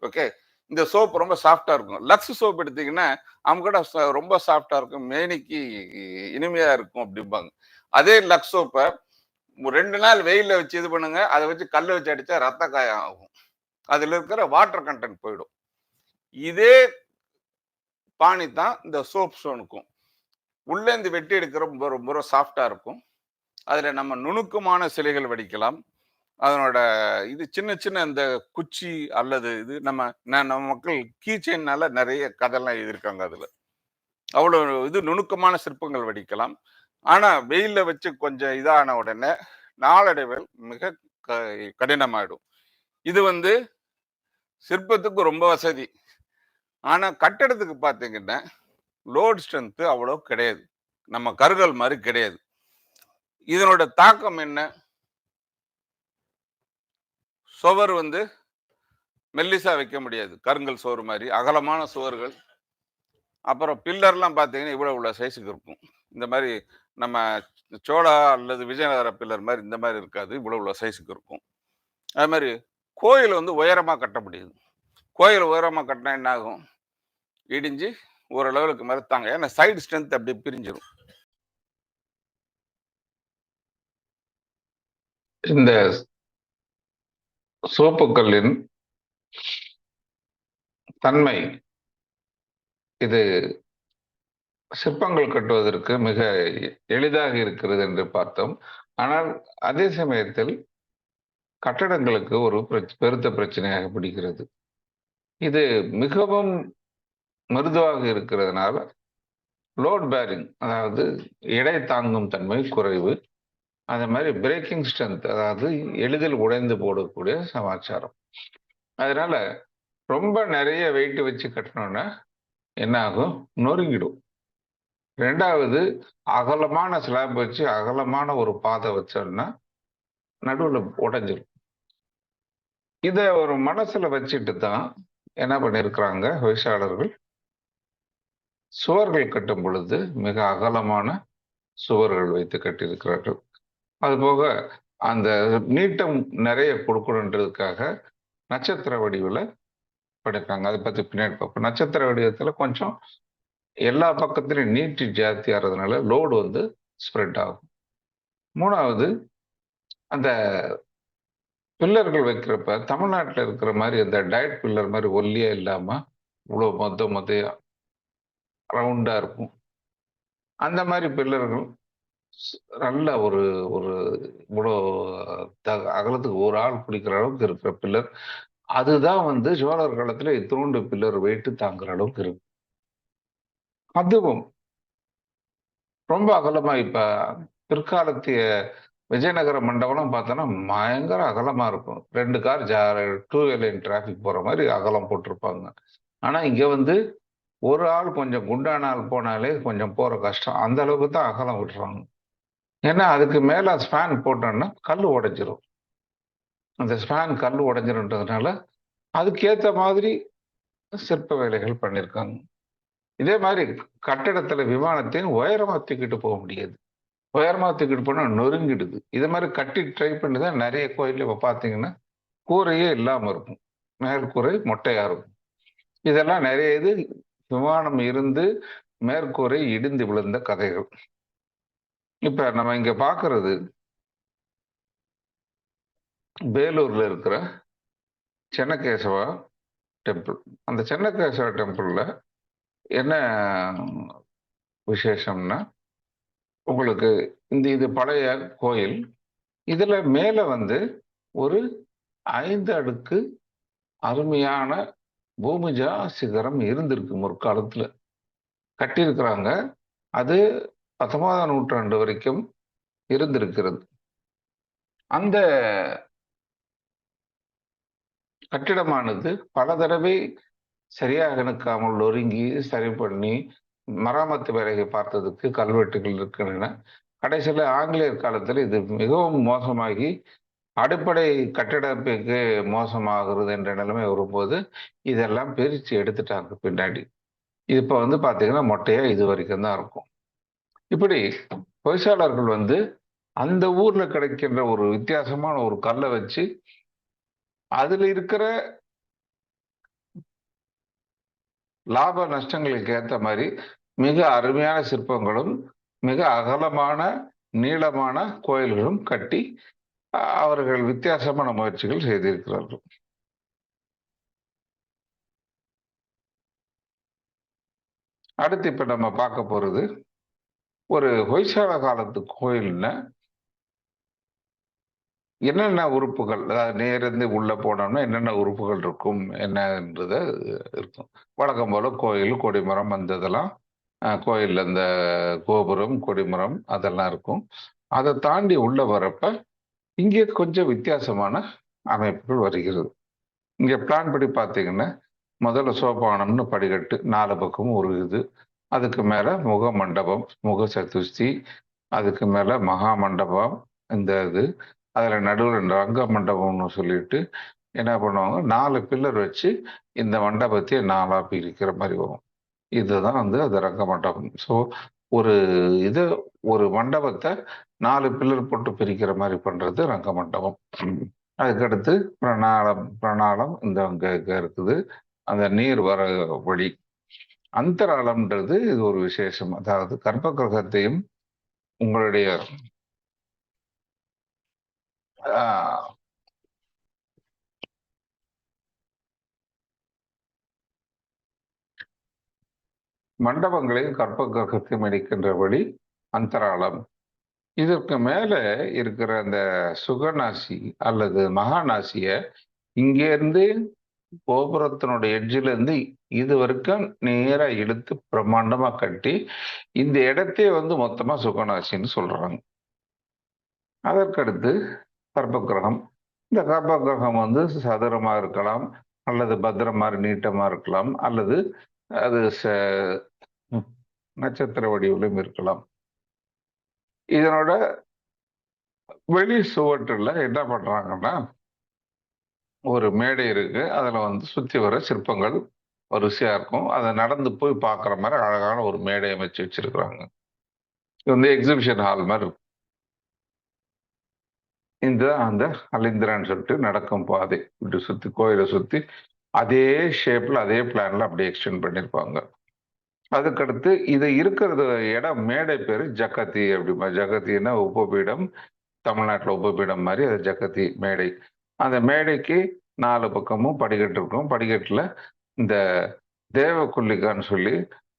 Okay, இந்த சோப் ரொம்ப சாஃப்டா இருக்கும். லக்ஸ் சோப் எடுத்தீங்கன்னா அவங்க கூட ரொம்ப சாஃப்டா இருக்கும், மேனிக்கு இனிமையா இருக்கும் அப்படிம்பாங்க. அதே லக்ஸ் சோப்பை 2 நாள் வெயில்ல வச்சு இது பண்ணுங்க, அதை வச்சு கல்லை வச்சு அடிச்சா ரத்த காயம் ஆகும், அதுல இருக்கிற வாட்டர் கண்டென்ட் போயிடும். இதே பாணி தான் இந்த சோப் ஸ்டோனுக்கும். உள்ளேந்து வெட்டி எடுக்கிற ரொம்ப ரொம்ப சாஃப்டா இருக்கும். அதுல நம்ம நுணுக்கமான சிலைகள் வடிக்கலாம். அதனோட இது சின்ன சின்ன இந்த குச்சி அல்லது இது நம்ம மக்கள் கீ செயின்னால நிறைய கதைலாம் எழுதியிருக்காங்க அதுல. அவ்வளவு இது நுணுக்கமான சிற்பங்கள் வடிக்கலாம். ஆனா வெயில்ல வச்சு கொஞ்சம் இதான உடனே நாளடைவில் மிக கடினமாயிடும். இது வந்து சிற்பத்துக்கு ரொம்ப வசதி. ஆனா கட்டடத்துக்கு பார்த்தீங்கன்னா லோட் ஸ்ட்ரென்த் அவ்வளவு கிடையாது, நம்ம கருங்கல் மாதிரி கிடையாது. இதனோட தாக்கம் என்ன? சுவர் வந்து மெல்லிசா வைக்க முடியாது, கருங்கல் சுவர் மாதிரி அகலமான சுவர்கள். அப்புறம் பில்லர்லாம் பார்த்தீங்கன்னா இவ்வளவு சைஸுக்கு இருக்கும். இந்த மாதிரி நம்ம சோழா அல்லது விஜயநகர பில்லர் மாதிரி இந்த மாதிரி இருக்காது, இவ்வளவு சைஸுக்கு இருக்கும். அது மாதிரி கோயில் வந்து உயரமா கட்ட முடியுது. கோயில் உயரமா கட்டினா என்ன ஆகும்? இடிஞ்சு ஒரு லெவலுக்கு மேல தாங்க, ஏன்னா சைடு ஸ்ட்ரென்த் அப்படி பிரிஞ்சிடும். இந்த சோப்புக்கல்லின் தன்மை இது சிற்பங்கள் கட்டுவதற்கு மிக எளிதாக இருக்கிறது என்று பார்த்தோம். ஆனால் அதே சமயத்தில் கட்டடங்களுக்கு ஒரு பெருத்த பிரச்சனையாக பிடிக்கிறது. இது மிகவும் மிருதுவாக இருக்கிறதுனால லோட் பேரிங், அதாவது எடை தாங்கும் தன்மை குறைவு. அதே மாதிரி பிரேக்கிங் ஸ்ட்ரென்த், அதாவது எளிதில் உடைந்து போடக்கூடிய சமாச்சாரம். அதனால ரொம்ப நிறைய வெயிட் வச்சு கட்டணும்னா என்ன ஆகும்? நொறுங்கிடும். 2வது, அகலமான ஸ்லாப் வச்சு அகலமான ஒரு பாதை வச்சோம்னா நடுவில் உடைஞ்சிடும். இதை ஒரு மனசுல வச்சுட்டு தான் என்ன பண்ணிருக்கிறாங்க ஹொய்சாளர்கள், சுவர்கள் கட்டும் பொழுது மிக அகலமான சுவர்கள் வைத்து கட்டியிருக்கிறார்கள். அதுபோக அந்த நீட்டம் நிறைய கொடுக்கணுன்றதுக்காக நட்சத்திர வடிவில் பண்ணிருக்காங்க. அதை பத்தி பின்னாடி பார்ப்போம். நட்சத்திர வடிவத்துல கொஞ்சம் எல்லா பக்கத்திலையும் நீட்டு ஜாஸ்தி ஆகிறதுனால லோடு வந்து ஸ்ப்ரெட் ஆகும். 3வது, அந்த பில்லர்கள் வைக்கிறப்ப தமிழ்நாட்டில் இருக்கிற மாதிரி அந்த டயட் பில்லர் மாதிரி ஒல்லியா இல்லாம இவ்வளவு மொத்தையா ரவுண்டா இருக்கும். அந்த மாதிரி பில்லர்கள் நல்ல ஒரு ஒரு இவ்வளோ அகலத்துக்கு ஒரு ஆள் பிடிக்கிற அளவுக்கு இருக்கிற பில்லர் அதுதான் வந்து சோழர் காலத்துல இத்தினூண்டு பில்லர் வெயிட்டு தாங்குற அளவுக்கு இருக்கு. அதுவும் ரொம்ப அகலமா இப்ப பிற்காலத்திய விஜயநகர மண்டபம்லாம் பார்த்தோன்னா பயங்கர அகலமா இருக்கும். 2 கார் 2 லைன் டிராஃபிக் போற மாதிரி அகலம் போட்டிருப்பாங்க. ஆனா இங்க வந்து ஒரு ஆள் கொஞ்சம் குண்டான ஆள் போனாலே கொஞ்சம் போற கஷ்டம். அந்த அளவுக்கு தான் அகலம் விடுறாங்க. ஏன்னா அதுக்கு மேல ஸ்பேன் போட்டோம்னா கல் உடைஞ்சிரும். அந்த ஸ்பேன் கல் உடைஞ்சிருன்றதுனால அதுக்கேத்த மாதிரி சிற்ப வேலைகள் பண்ணியிருக்காங்க. இதே மாதிரி கட்டிடத்துல விமானத்தையும் உயரமா தூக்கிட்டு போக முடியாது. உயரமா தூக்கிட்டு போனா நொறுங்கிடுது. இது மாதிரி கட்டி ட்ரை பண்ணி தான் நிறைய கோயில்ல இப்ப பாத்தீங்கன்னா கூரையே இல்லாம இருக்கும். மேற்கூரை மொட்டையா இருக்கும். இதெல்லாம் நிறைய இது விமானம் இருந்து மேற்கூரை இடிந்து விழுந்த கதைகள். இப்ப நம்ம இங்க பாக்குறது வேலூர்ல இருக்கிற சென்னகேசவா டெம்பிள். அந்த சென்னகேசவா டெம்பிள்ல என்ன விசேஷம்னா, உங்களுக்கு இது பழைய கோயில். இதுல மேல வந்து ஒரு 5 அடுக்கு அருமையான பூமிஜா சிகரம் இருந்திருக்கு முற்காலத்துல. கட்டியிருக்கிறாங்க. அது 19ஆம் நூற்றாண்டு வரைக்கும் இருந்திருக்கிறது. அந்த கட்டிடமானது பல தடவை சரியாக நிற்காமல் நொறுங்கி சரி பண்ணி மராமத்து வேலையை பார்த்ததுக்கு கல்வெட்டுகள் இருக்கின்றன. கடைசியில் ஆங்கிலேயர் காலத்தில் இது மிகவும் மோசமாகி அடிப்படை கட்டிடத்துக்கு மோசமாகிறது என்ற நிலைமை வரும்போது இதெல்லாம் பிரித்து எடுத்துட்டாங்க பின்னாடி. இப்போ வந்து பார்த்தீங்கன்னா மொட்டையா இது வரைக்கும் தான் இருக்கும். இப்படி பொய்சாளர்கள் வந்து அந்த ஊர்ல கிடைக்கின்ற ஒரு வித்தியாசமான ஒரு கல்லை வச்சு அதுல இருக்கிற லாப நஷ்டங்களுக்கு ஏற்ற மாதிரி மிக அருமையான சிற்பங்களும் மிக அகலமான நீளமான கோயில்களும் கட்டி அவர்கள் வித்தியாசமான முயற்சிகள் செய்திருக்கிறார்கள். அடுத்து இப்ப நம்ம பார்க்க போறது ஒரு ஹொய்சால காலத்து கோயில்ல என்னென்ன உறுப்புகள், அதாவது நேர்ந்து உள்ள போனோம்னா என்னென்ன உறுப்புகள் இருக்கும் என்னன்றது இருக்கும். வழக்கம் போல கோயில் கொடிமரம் அந்த இதெல்லாம் கோயில் அந்த கோபுரம் கொடிமரம் அதெல்லாம் இருக்கும். அதை தாண்டி உள்ள வரப்ப இங்கே கொஞ்சம் வித்தியாசமான அமைப்புகள் வருகிறது. இங்க பிளான் படி பார்த்தீங்கன்னா முதல்ல சோபானம்னு படிக்கட்டு 4 பக்கமும் ஒரு இது. அதுக்கு மேல முக மண்டபம், முக சதுர்த்தி, அதுக்கு மேல மகா மண்டபம் இந்த இது. அதுல நடுவில் ரங்க மண்டபம்னு சொல்லிட்டு என்ன பண்ணுவாங்க 4 பில்லர் வச்சு இந்த மண்டபத்தையே 4ஆ பிரிக்கிற மாதிரி வரும். இதுதான் வந்து அது ரங்க மண்டபம். ஸோ ஒரு இது ஒரு மண்டபத்தை 4 பில்லர் போட்டு பிரிக்கிற மாதிரி பண்றது ரங்க மண்டபம். அதுக்கடுத்து பிரணாளம் இந்த அங்க இருக்குது. அந்த நீர் வர வழி அந்தராளம்ன்றது இது ஒரு விசேஷம். அதாவது கர்ப்ப கிரகத்தையும் உங்களுடைய மண்டபங்களையும் கர்ப்ப கிரகத்தையும் இணைக்கின்ற வழி அந்தராளம். இதற்கு மேல இருக்கிற அந்த சுகநாசி அல்லது மகாநாசிய இங்கேருந்து கோபுரத்தினுடைய எட்ஜில இருந்து இது வரைக்கும் நேரா இழுத்து பிரம்மாண்டமா கட்டி இந்த இடத்தையே வந்து மொத்தமா சுகநாசின்னு சொல்றாங்க. அதற்கடுத்து கர்ப்பகிரகம். இந்த கர்ப்பகிரகம் வந்து சதுரமா இருக்கலாம், அல்லது பத்திரம் மாதிரி நீட்டமா இருக்கலாம், அல்லது அது நட்சத்திர வடிவிலும் இருக்கலாம். இதனோட வெளி சுவற்றுல என்ன பண்றாங்கன்னா ஒரு மேடை இருக்கு. அதுல வந்து சுத்தி வர சிற்பங்கள் வரிசையா இருக்கும். அதை நடந்து போய் பார்க்குற மாதிரி அழகான ஒரு மேடை அமைச்சு வச்சிருக்கிறாங்க. இது வந்து எக்ஸிபிஷன் ஹால் மாதிரி இருக்கும். இந்த அந்த அலிந்திரான்னு சொல்லிட்டு நடக்கும் பாதை இப்படி சுத்தி கோயிலை சுத்தி அதே ஷேப்ல அதே பிளான்ல அப்படியே எக்ஸ்டெண்ட் பண்ணியிருப்பாங்க. அதுக்கடுத்து இது இருக்கிறது இடம் மேடை பேரு ஜக்கத்தி அப்படிமா. ஜக்கத்தின்னா உபபீடம், தமிழ்நாட்டில் உபபீடம் மாதிரி அது ஜக்கத்தி மேடை. அந்த மேடைக்கு 4 பக்கமும் படிக்கட்டு இருக்கும். படிக்கட்டுல இந்த தேவகுல்லிகான்னு சொல்லி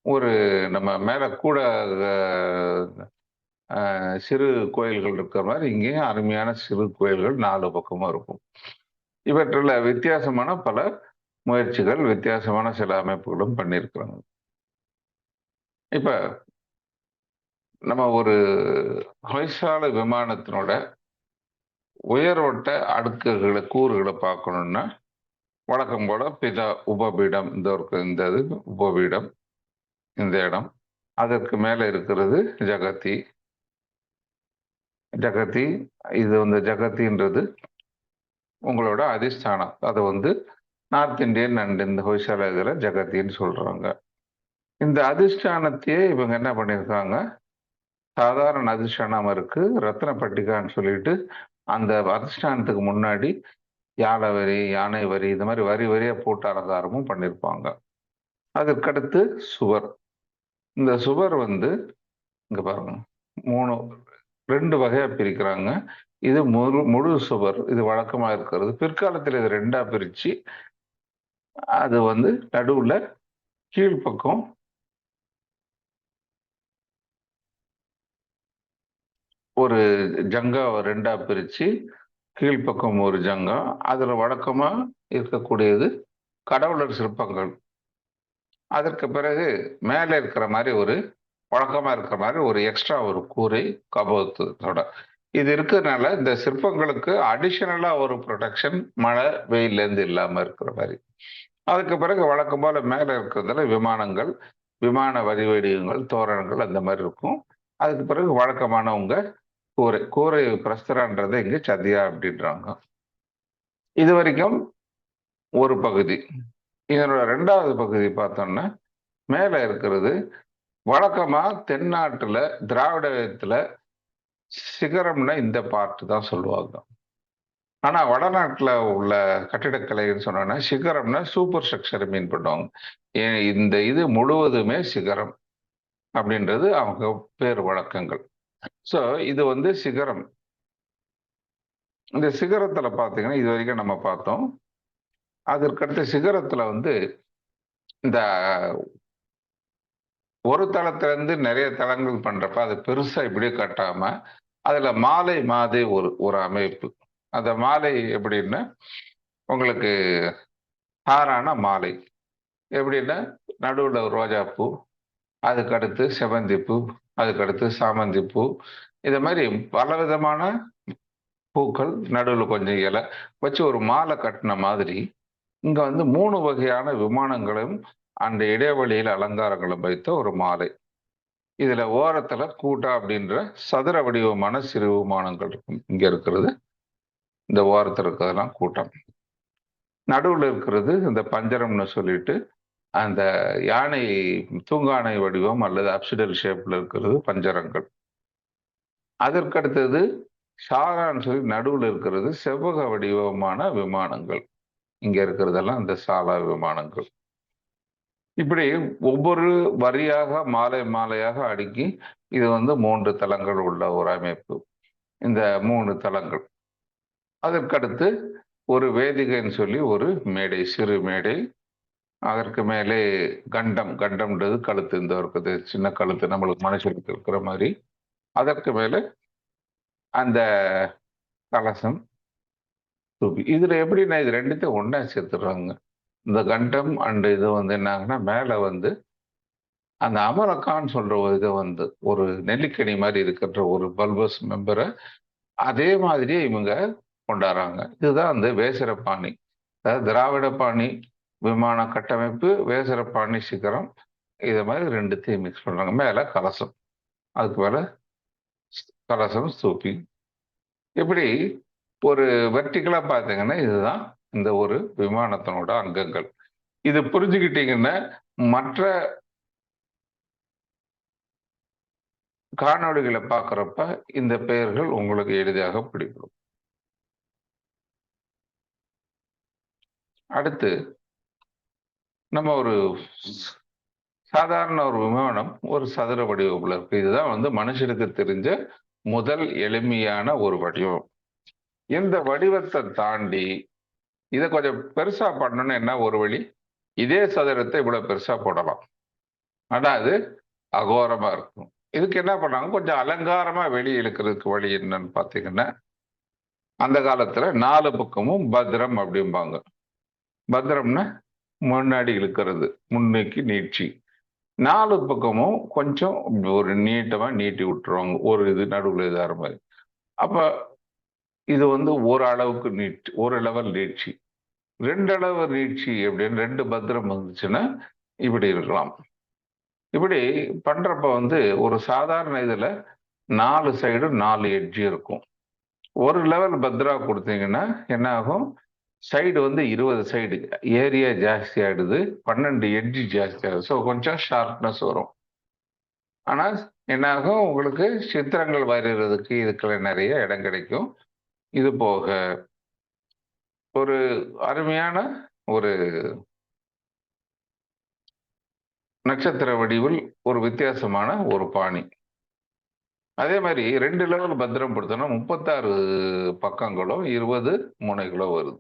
ஒரு நம்ம மேல கூட சிறு கோயில்கள் இருக்கிற மாதிரி இங்கேயும் அருமையான சிறு கோயில்கள் 4 பக்கமும் இருக்கும். இவற்றில் வித்தியாசமான பல முயற்சிகள், வித்தியாசமான சில அமைப்புகளும் பண்ணியிருக்கிறாங்க. இப்ப நம்ம ஒரு ஹொய்சால விமானத்தினோட உயரோட்ட அடுக்குகளை கூறுகளை பார்க்கணும்னா வழக்கம் போல உபபீடம் இந்த இது உபபீடம், இந்த இடம். அதற்கு மேல இருக்கிறது ஜகதி. இது ஜகத்தின்றது உங்களோட அதிஷ்டானம். அதை நார்த் இந்தியன் அண்ட் இந்த ஹொய்சால இதுல ஜகத்தின்னு சொல்றாங்க. இந்த அதிஷ்டானத்தையே இவங்க என்ன பண்ணியிருக்காங்க, சாதாரண அதிஷ்டானம் இருக்கு, ரத்ன பட்டிகான்னு சொல்லிட்டு அந்த அதிஷ்டானத்துக்கு முன்னாடி யானை வரி இது மாதிரி வரி வரியா போட்டு அலங்காரமும் பண்ணியிருப்பாங்க. அதற்கடுத்து சுவர். இந்த சுவர் இங்க பாருங்க 2 வகையா பிரிக்கிறாங்க. இது முழு சுவர், இது வழக்கமா இருக்கிறது. பிற்காலத்தில் இது 2ஆ பிரிச்சு அது நடுவுல கீழ்ப்பக்கம் ஒரு ஜங்காவை 2ஆ பிரிச்சு கீழ்ப்பக்கம் ஒரு ஜங்கா. அதுல வழக்கமா இருக்கக்கூடியது கடவுளர் சிற்பங்கள். அதற்கு பிறகு மேல இருக்கிற மாதிரி வழக்கமா இருக்கிற மாதிரி ஒரு எக்ஸ்ட்ரா ஒரு கூரை கபோத்தோட இது இருக்கிறதுனால இந்த சிற்பங்களுக்கு அடிஷனலா ஒரு ப்ரொடெக்ஷன் மழை வெயில்ல இருந்து இல்லாம இருக்கிற மாதிரி. அதுக்கு பிறகு வழக்கம் போல மேல இருக்கிறதுல விமானங்கள், விமான வடிவடிவங்கள், தோரணங்கள் அந்த மாதிரி இருக்கும். அதுக்கு பிறகு வழக்கமானவங்க கூரை பிரஸ்தரான்றதை இங்க சதியா அப்படின்றாங்க. இது வரைக்கும் ஒரு பகுதி. இதனோட 2வது பகுதி பார்த்தோம்னா மேல இருக்கிறது வழக்கமா தென்னாட்டுல திராவிடத்துல சிகரம்னா இந்த பார்ட் தான் சொல்லுவாங்க. ஆனா வடநாட்டுல உள்ள கட்டிடக்கலைன்னு சொன்னோன்னா சிகரம்னா சூப்பர் ஸ்ட்ரக்சர் மீன் பண்ணுவாங்க. இந்த இது முழுவதுமே சிகரம் அப்படின்றது அவங்க பேர் வழக்கங்கள். ஸோ இது சிகரம். இந்த சிகரத்துல பாத்தீங்கன்னா இது வரைக்கும் நம்ம பார்த்தோம். அதற்கடுத்த சிகரத்துல இந்த ஒரு தளத்துல இருந்து நிறைய தளங்கள் பண்றப்ப அது பெருசா இப்படியே கட்டாம அதுல மாலை மாதிரி ஒரு அமைப்பு. அந்த மாலை எப்படின்னா உங்களுக்கு ஹாரான மாலை எப்படின்னா நடுவுல ரோஜாப்பூ, அதுக்கடுத்து செவந்தி பூ, அதுக்கடுத்து சாமந்தி பூ, இத மாதிரி பலவிதமான பூக்கள், நடுவுல கொஞ்சம் இலை வச்சு ஒரு மாலை கட்டின மாதிரி இங்க 3 வகையான விமானங்களும் அந்த இடைவெளியில் அலங்காரங்களும் வைத்த ஒரு மாலை. இதுல ஓரத்துல கூட்டா அப்படின்ற சதுர வடிவமான சிறு விமானங்கள் இருக்கும். இங்க இருக்கிறது இந்த ஓரத்தில் இருக்கிறதெல்லாம் கூட்டம். நடுவுல இருக்கிறது இந்த பஞ்சரம்னு சொல்லிட்டு அந்த யானை தூங்கானை வடிவம் அல்லது அப்சிடல் ஷேப்ல இருக்கிறது பஞ்சரங்கள். அதற்கடுத்தது சாரான்னு சொல்லி நடுவுல இருக்கிறது செவ்வக வடிவமான விமானங்கள். இங்க இருக்கிறதெல்லாம் இந்த சாலா விமானங்கள். இப்படி ஒவ்வொரு வரியாக மாலையாக அடுக்கி இது 3 தளங்கள் உள்ள ஒரு அமைப்பு. இந்த 3 தளங்கள். அதற்கடுத்து ஒரு வேதிகைன்னு சொல்லி ஒரு மேடை, சிறு மேடை. அதற்கு மேலே கண்டம்ன்றது கழுத்து இந்த இருக்குது, சின்ன கழுத்து நம்மளுக்கு மனுஷனுக்கு இருக்கிற மாதிரி. அதற்கு மேல அந்த கலசம் தூபி. இதுல எப்படின்னா இது 2த்தையும் ஒன்னா சேர்த்துடுறாங்க. இந்த கண்டம் அண்ட் இது என்னாங்கன்னா மேல அந்த அமரக்கான்னு சொல்ற ஒரு இதை ஒரு நெல்லிக்கனி மாதிரி இருக்கின்ற ஒரு பல்பஸ் மெம்பரை அதே மாதிரியே இவங்க கொண்டாடுறாங்க. இதுதான் வேசரப்பாணி, அதாவது திராவிட பாணி விமான கட்டமைப்பு, வேசரப்பாணி சிகரம். இதை மாதிரி 2த்தையும் மிக்ஸ் பண்றாங்க. மேல கலசம், அதுக்கு மேல கலசம் ஸ்தூபி. இப்படி ஒரு வெர்டிகலா பார்த்தீங்கன்னா இதுதான் இந்த ஒரு விமானத்தினோட அங்கங்கள். இது புரிஞ்சுக்கிட்டீங்கன்னா மற்ற காணொளிகளை பார்க்குறப்ப இந்த பெயர்கள் உங்களுக்கு எளிதாக பிடிக்கும். அடுத்து நம்ம ஒரு சாதாரண ஒரு விமானம் ஒரு சதுர வடிவத்தில் இருக்கு. இதுதான் மனுஷனுக்கு தெரிஞ்ச முதல் எளிமையான ஒரு வடிவம். இந்த வடிவத்தை தாண்டி இதை கொஞ்சம் பெருசா பண்ணணும்னு என்ன ஒரு வழி, இதே சதுரத்தை இவ்வளவு பெருசா போடலாம். ஆனா அது அகோரமா இருக்கும். இதுக்கு என்ன பண்ணாங்க, கொஞ்சம் அலங்காரமா வெளியே இழுக்கிறதுக்கு வழி என்னன்னு பார்த்தீங்கன்னா அந்த காலத்துல 4 பக்கமும் பத்ரம் அப்படிம்பாங்க. பத்ரம்னா முன்னாடி இழுக்கிறது, முன்னைக்கு நீட்சி. 4 பக்கமும் கொஞ்சம் ஒரு நீட்டமா நீட்டி விட்டுருவாங்க, ஒரு இது நடுவுல இதாகிற மாதிரி. அப்ப இது வந்து ஒரு அளவுக்கு ஒரு லெவல் நீட்சி. 2 அளவு நீட்சி அப்படின்னு 2 பத்திரம் வந்துச்சுன்னா இப்படி இருக்கலாம். இப்படி பண்றப்ப வந்து ஒரு சாதாரண இதுல 4 சைடு 4 எட்ஜ் இருக்கும். ஒரு லெவல் பத்ரா கொடுத்தீங்கன்னா என்ன ஆகும், சைடு வந்து 20 சைடு, ஏரியா ஜாஸ்தி ஆயிடுது, 12 எட்ஜ் ஜாஸ்தி ஆகுது. ஸோ கொஞ்சம் ஷார்ப்னஸ் வரும். ஆனா என்ன ஆகும், உங்களுக்கு சித்திரங்கள் வரைகிறதுக்கு இதுக்கெல்லாம் நிறைய இடம் கிடைக்கும். இது போக ஒரு அருமையான ஒரு நட்சத்திர வடிவில் ஒரு வித்தியாசமான ஒரு பாணி. அதே மாதிரி 2 லெவல் பத்திரம் கொடுத்தோம்னா 36 பக்கங்களும் 20 முனைகளோ வருது.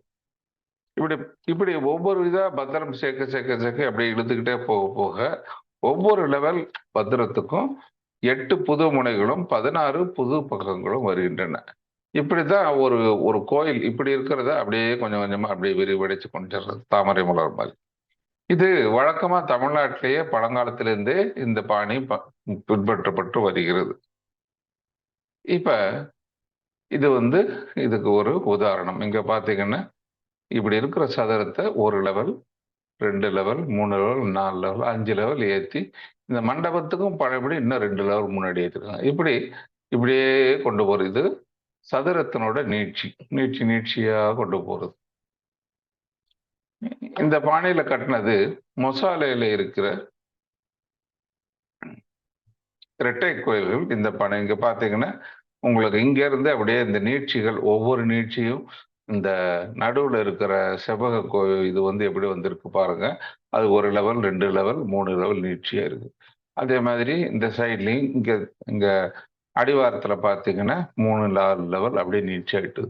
இப்படி இப்படி ஒவ்வொரு இதா பத்திரம் சேர்க்க சேர்க்க சேர்க்க அப்படி இழுத்துக்கிட்டே போக போக ஒவ்வொரு லெவல் பத்திரத்துக்கும் 8 புது முனைகளும் 16 புது பக்கங்களும் வருகின்றன. இப்படிதான் ஒரு ஒரு கோயில் இப்படி இருக்கிறத அப்படியே கொஞ்சம் கொஞ்சமா அப்படியே விரிவடைச்சு கொண்டு தாமரை மலர் மாதிரி. இது வழக்கமா தமிழ்நாட்டிலேயே பழங்காலத்திலிருந்தே இந்த பாணி பின்பற்றப்பட்டு வருகிறது. இப்ப இது வந்து இதுக்கு ஒரு உதாரணம். இங்க பாத்தீங்கன்னா இப்படி இருக்கிற சதுரத்தை ஒரு level, 2 level, 3 level, 4 level, 5 level ஏற்றி இந்த மண்டபத்துக்கும் பழையபடி இன்னும் 2 லெவல் முன்னாடி ஏற்றிருக்காங்க. இப்படியே கொண்டு போறது. இது சதுரத்தினோட நீட்சியா கொண்டு போறது. இந்த பானையில கட்டினது மொசாலையில இருக்கிற இரட்டை கோயில்கள். இந்த பானை இங்க பாத்தீங்கன்னா உங்களுக்கு இங்க இருந்து அப்படியே இந்த நீட்சிகள், ஒவ்வொரு நீட்சியும் இந்த நடுவுல இருக்கிற செவ்வக கோயில் இது வந்து எப்படி வந்திருக்கு பாருங்க. அது 1 லெவல், 2 லெவல், 3 லெவல் நீட்சியா இருக்கு. அதே மாதிரி இந்த சைட்லயும் இங்க அடிவாரத்துல பாத்தீங்கன்னா 3 லெவல் அப்படியே நீட்சி ஆயிட்டு.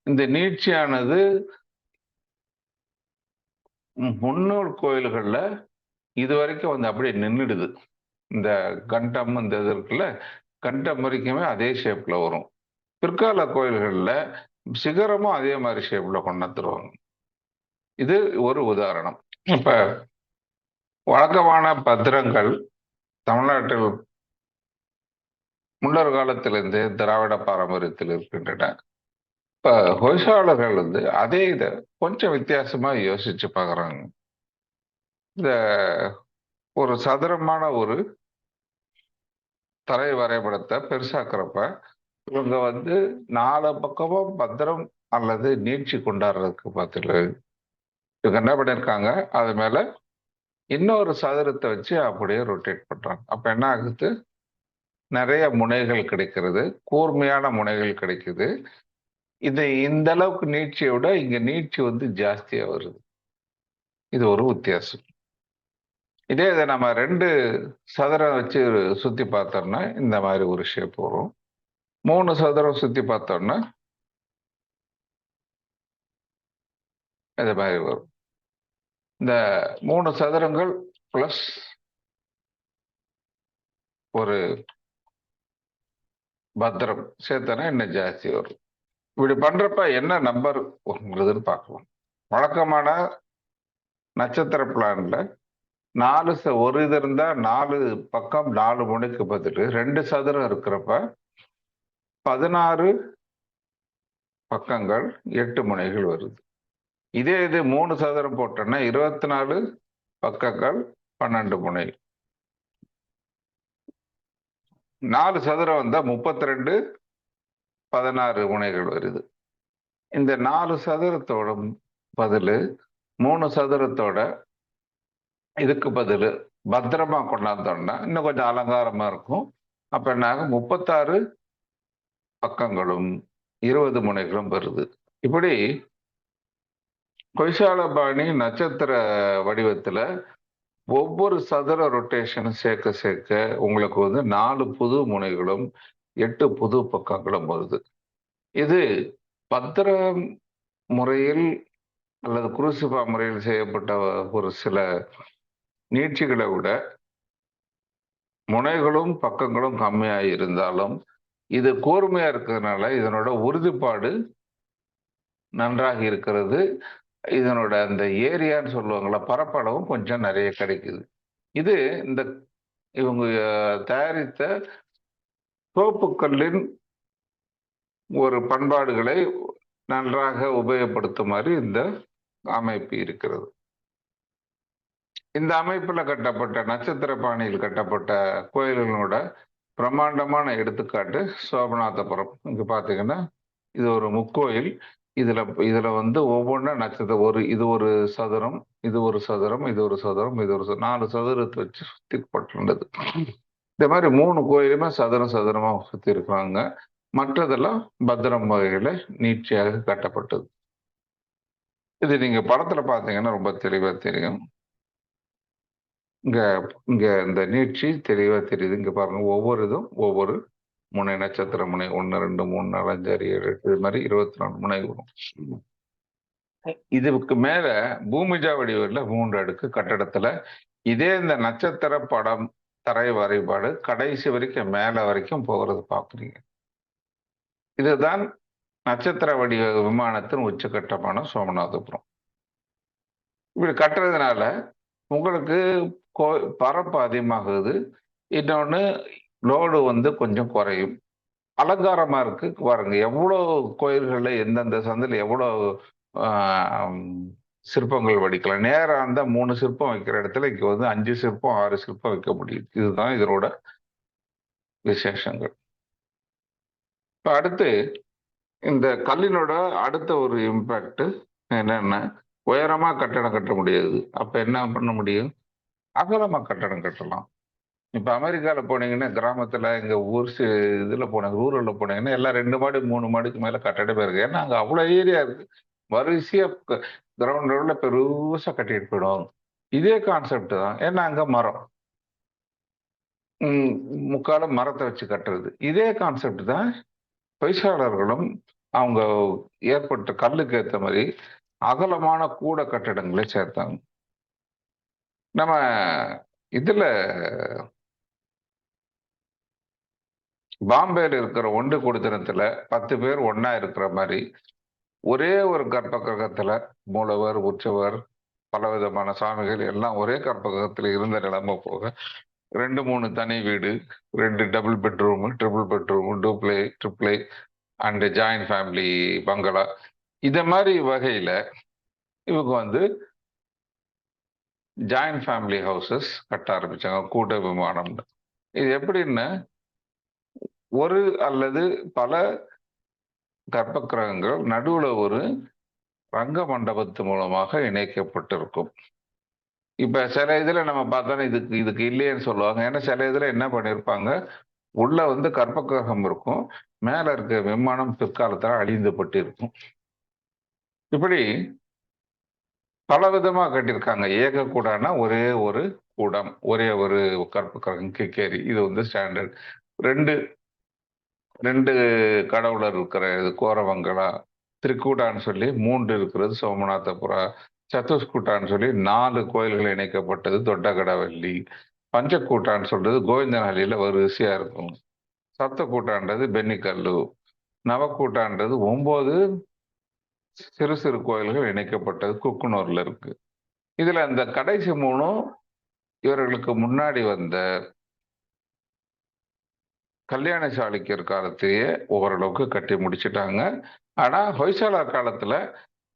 இந்த நீட்சியானது முன்னோர் கோயில்கள்ல இது வரைக்கும் வந்து அப்படியே நின்றுடுது. இந்த கண்டம் இந்த இது இருக்குல்ல, கண்டம் வரைக்குமே அதே ஷேப்ல வரும். பிற்கால கோயில்கள்ல சிகரமும் அதே மாதிரி ஷேப்ல கொண்டாந்துருவாங்க. இது ஒரு உதாரணம். இப்ப வழக்கமான பத்திரங்கள் தமிழ்நாட்டில் முன்னொரு காலத்திலிருந்து திராவிட பாரம்பரியத்தில் இருக்கின்றன. இப்ப ஹொய்சாளர்கள் வந்து அதே இதை கொஞ்சம் வித்தியாசமா யோசிச்சு பார்க்குறாங்க. இந்த ஒரு சதுரமான ஒரு தரை வரைபடத்தை பெருசாக்குறப்ப இவங்க வந்து 4 பக்கமும் பத்திரம் அல்லது நீட்சி கொண்டாடுறதுக்கு பார்த்துல இவங்க என்ன பண்ணியிருக்காங்க, அது மேல இன்னொரு சதுரத்தை வச்சு அப்படியே ரொட்டேட் பண்றாங்க. அப்ப என்ன ஆகுது, நிறைய முனைகள் கிடைக்கிறது, கூர்மையான முனைகள் கிடைக்குது. இது இந்த அளவுக்கு நீட்சியை விட இங்க நீட்சி வந்து ஜாஸ்தியா வருது. இது ஒரு வித்தியாசம். இதே இதை நம்ம 2 சதுரம் வச்சு சுத்தி பார்த்தோம்னா இந்த மாதிரி ஒரு ஷேப் வரும். 3 சதுரம் சுத்தி பார்த்தோம்னா இது மாதிரி வரும். இந்த 3 சதுரங்கள் பிளஸ் ஒரு பத்திரம் சேர்த்தனா இன்னும் ஜாஸ்தி வரும். இப்படி பண்றப்ப என்ன நம்பர் வருதுன்னு பார்க்கலாம். வழக்கமான நட்சத்திர பிளான்ல 4 ஒரு இது இருந்தா 4 பக்கம் 4 முனைக்கு பதில் 2 சதுரம் இருக்கிறப்ப 16 பக்கங்கள் 8 முனைகள் வருது. இதே இது 3 சதுரம் போட்டோம்னா 24 பக்கங்கள் 12 முனை. 4 சதுரம் வந்தா 32 16 முனைகள் வருது. இந்த 4 சதுரத்தோட பதில் 3 சதுரத்தோட இதுக்கு பதில் பத்திரமா கொண்டாந்தோம்னா இன்னும் கொஞ்சம் அலங்காரமா இருக்கும். அப்ப என்ன ஆகும், 36 பக்கங்களும் 20 முனைகளும் வருது. இப்படி கொய்சாலபாணி நட்சத்திர வடிவத்துல ஒவ்வொரு சதுர ரொட்டேஷனும் சேர்க்க சேர்க்க உங்களுக்கு வந்து 4 புது முனைகளும் 8 புது பக்கங்களும் வருது. இது பத்திர முறையில் அல்லது குருசிபா முறையில் செய்யப்பட்ட ஒரு சில நீட்சிகளை விட முனைகளும் பக்கங்களும் கம்மியாக இருந்தாலும் இது கூர்மையா இருக்கிறதுனால இதனோட உறுதிப்பாடு நன்றாக இருக்கிறது. இதனோட அந்த ஏரியான்னு சொல்லுவாங்கல்ல, பரப்பளவும் கொஞ்சம் நிறைய கிடைக்குது. இது இந்த இவங்க தயாரித்த சோப்புக்கல்லின் ஒரு பண்பாடுகளை நன்றாக உபயோகப்படுத்துமாறு இந்த அமைப்பு இருக்கிறது. இந்த அமைப்புல கட்டப்பட்ட நட்சத்திர பாணியில் கட்டப்பட்ட கோயில்களோட பிரம்மாண்டமான எடுத்துக்காட்டு சோமநாதபுரம். இங்க பாத்தீங்கன்னா இது ஒரு முக்கோயில். இதுல வந்து ஒவ்வொன்றா நட்சத்திரம் இது ஒரு சதுரம், இது ஒரு சதுரம், இது ஒரு சதுரம், இது ஒரு 4 சதுரத்தை வச்சு சுத்தி பட்டுள்ளது. இந்த மாதிரி 3 கோயிலுமே சதுரம் சதுரமா சுத்தி இருக்கிறாங்க. மற்றதெல்லாம் பத்திரம் வகையில நீட்சியாக கட்டப்பட்டது. இது நீங்க படத்துல பாத்தீங்கன்னா ரொம்ப தெளிவா தெரியும். இங்க இங்க இந்த நீட்சி தெளிவா தெரியுது. இங்க பாருங்க, ஒவ்வொரு இதும் ஒவ்வொரு முனை, நட்சத்திர முனை 1, 2, 3, 4, 5, 6, 7, 8 இது மாதிரி 24 முனை வரும். இதுக்கு மேல பூமிஜா வடிவில் 3 அடுக்கு கட்டடத்துல இதே இந்த நட்சத்திர படம் தரை வரைபாடு கடைசி வரைக்கும் மேல வரைக்கும் போகிறது பாக்குறீங்க. இதுதான் நட்சத்திர வடிவ விமானத்தின் உச்சகட்டமான சோமநாதபுரம். இப்படி கட்டுறதுனால உங்களுக்கு பரப்பு அதிகமாகுது. இன்னொன்னு லோடு வந்து கொஞ்சம் குறையும். அலங்காரமா இருக்கு. பாருங்க எவ்வளவு கோயில்கள்ல எந்தெந்த சந்தில் எவ்வளவு சிற்பங்கள் வடிக்கலாம். நேரா அந்த 3 சிற்பம் வைக்கிற இடத்துல இங்க வந்து 5 சிற்பம் 6 சிற்பம் வைக்க முடியும். இதுதான் இதனோட விசேஷங்கள். இப்ப அடுத்து இந்த கல்லினோட அடுத்த ஒரு இம்பாக்ட் என்னன்னா, உயரமா கட்டடம் கட்ட முடியாது. அப்ப என்ன பண்ண முடியும்? அகலமா கட்டடம் கட்டலாம். இப்ப அமெரிக்கால போனீங்கன்னா, கிராமத்துல எங்க ஊர் இதுல ரூரல்ல போனீங்கன்னா எல்லாம் 2 மாடி 3 மாடிக்கு மேல கட்டடமே இருக்கு. ஏன்னா அங்க அவ்வளவு ஏரியா இருக்கு. வரிசையா கிரவுண்ட் லெவல்ல பெருசா கட்டிட்டு போயிடுவாங்க. இதே கான்செப்ட் தான். ஏன்னா அங்க மரம், முக்காலம் மரத்தை வச்சு கட்டுறது. இதே கான்செப்ட் தான் பைசாளர்களும் அவங்க ஏற்பட்ட கல்லுக்கு ஏற்ற மாதிரி அகலமான கூட கட்டடங்களை சேர்த்தாங்க. நம்ம இதுல பாம்பேல இருக்கிற ஒன்று குடித்தனத்துல 10 பேர் ஒன்னா இருக்கிற மாதிரி ஒரே ஒரு கற்ப கிரகத்துல மூலவர், உற்சவர், பலவிதமான சாமிகள் எல்லாம் ஒரே கற்ப கிரகத்துல இருந்த நிலைமை போக 2, 3 தனி வீடு, 2 double bedroom, triple bedroom, duplex, triplex and joint family bungalow, இத மாதிரி வகையில இவங்க வந்து ஜாயிண்ட் ஃபேமிலி ஹவுசஸ் கட்ட ஆரம்பிச்சாங்க, கூட்ட விமானம். இது எப்படின்னு, ஒரு அல்லது பல கர்ப்ப கிரகங்கள் நடுவுல ஒரு ரங்க மண்டபத்து மூலமாக இணைக்கப்பட்டிருக்கும். இப்ப சில இதுல நம்ம பார்த்தோன்னா இதுக்கு இல்லையேன்னு சொல்லுவாங்க. ஏன்னா சில இதுல என்ன பண்ணிருப்பாங்க, உள்ள வந்து கர்ப்ப கிரகம் இருக்கும், மேல இருக்க விமானம் பிற்காலத்துல அழிந்துபட்டு இருக்கும். இப்படி பல விதமா கட்டியிருக்காங்க. ஏக கூடானா ஒரே ஒரு கூடம், ஒரே ஒரு கற்ப கிரகம் கிக்கேரி. இது வந்து ஸ்டாண்டர்ட். 2 கடவுளர் இருக்கிற கோரமங்கலா, திரிக்கூடான்னு சொல்லி 3 இருக்கிறது சோமநாதபுரா, சத்துஷ்கூட்டான்னு சொல்லி 4 கோயில்கள் இணைக்கப்பட்டது தொட்டகடவல்லி, பஞ்சக்கூட்டான்னு சொல்றது கோவிந்தனஹள்ளியில வரிசையா இருக்கும், சப்தக்கூட்டான்றது பென்னிக்கல்லு, நவக்கூட்டான்றது 9 சிறு சிறு கோயில்கள் இணைக்கப்பட்டது குக்குனூர்ல இருக்கு. இதுல இந்த கடைசி 3 இவர்களுக்கு முன்னாடி வந்த கல்யாண சாளுக்கியர் காலத்திலேயே ஓரளவுக்கு கட்டி முடிச்சுட்டாங்க. ஆனா ஹொய்சாலர் காலத்துல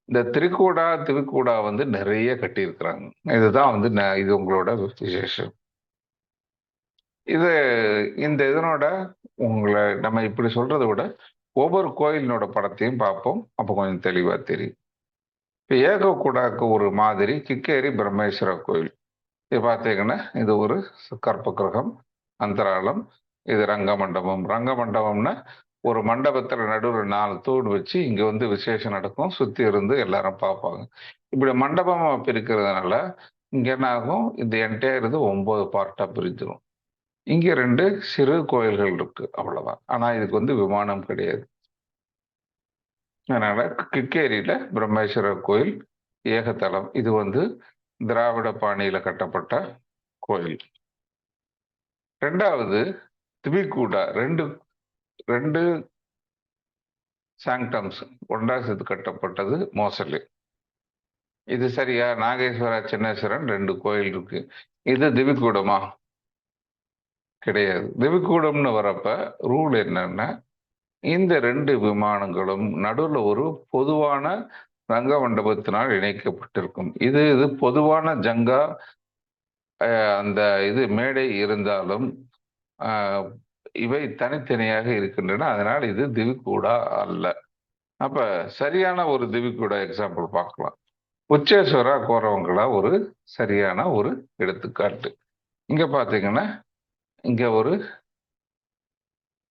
இந்த திரிகூடா வந்து நிறைய கட்டியிருக்கிறாங்க. இதுதான் வந்து இது உங்களோட விசேஷம். இது இந்த இதனோட உங்களை நம்ம இப்படி சொல்றதை விட ஒவ்வொரு கோயிலினோட படத்தையும் பார்ப்போம். அப்போ கொஞ்சம் தெளிவா தெரியும். இப்போ ஏகக்கூடாக்கு ஒரு மாதிரி கிக்கேரி பிரம்மேஸ்வர கோயில். இது பார்த்தீங்கன்னா இது ஒரு கற்ப கிரகம், அந்தராளம், இது ரங்க மண்டபம். ரங்க மண்டபம்னா ஒரு மண்டபத்துல நடுவில் 4 தூண் வச்சு இங்க வந்து விசேஷம் நடக்கும், சுத்தி இருந்து எல்லாரும் பார்ப்பாங்க. இப்படி மண்டபமா பிரிக்கிறதுனால இங்க என்ன ஆகும், இந்த என்டையர் இது 9 பார்ட்டா பிரிஞ்சிடும். இங்க 2 சிறு கோயில்கள் இருக்கு, அவ்வளவுதான். ஆனா இதுக்கு வந்து விமானம் கிடையாது. அதனால கிக்கேரியில பிரம்மேஸ்வரர் கோயில் ஏகத்தலம். இது வந்து திராவிட பாணியில கட்டப்பட்ட கோயில். 2வது திபிகூடா. 2 சாங்டம்ஸ் ஒன்றாக சேர்த்து கட்டப்பட்டது மோசலே. இது சரியா? நாகேஸ்வரா, சின்னேஸ்வரன் 2 கோயில் இருக்கு. இது திவிக்கூடமா? கிடையாது. திவிக்கூடம்னு வரப்ப ரூல் என்னன்னா, இந்த 2 விமானங்களும் நடுவுல ஒரு பொதுவான ரங்க மண்டபத்தினால் இணைக்கப்பட்டிருக்கும். இது பொதுவான ஜங்கா அந்த மேடை இருந்தாலும் இவை தனித்தனியாக இருக்கின்றன. அதனால் இது திவிக்கூடா அல்ல. அப்ப சரியான ஒரு திவிக்கூடா எக்ஸாம்பிள் பார்க்கலாம். உச்சேஸ்வரா, கோரவங்களா ஒரு சரியான ஒரு எடுத்துக்காட்டு. இங்க பாத்தீங்கன்னா, இங்க ஒரு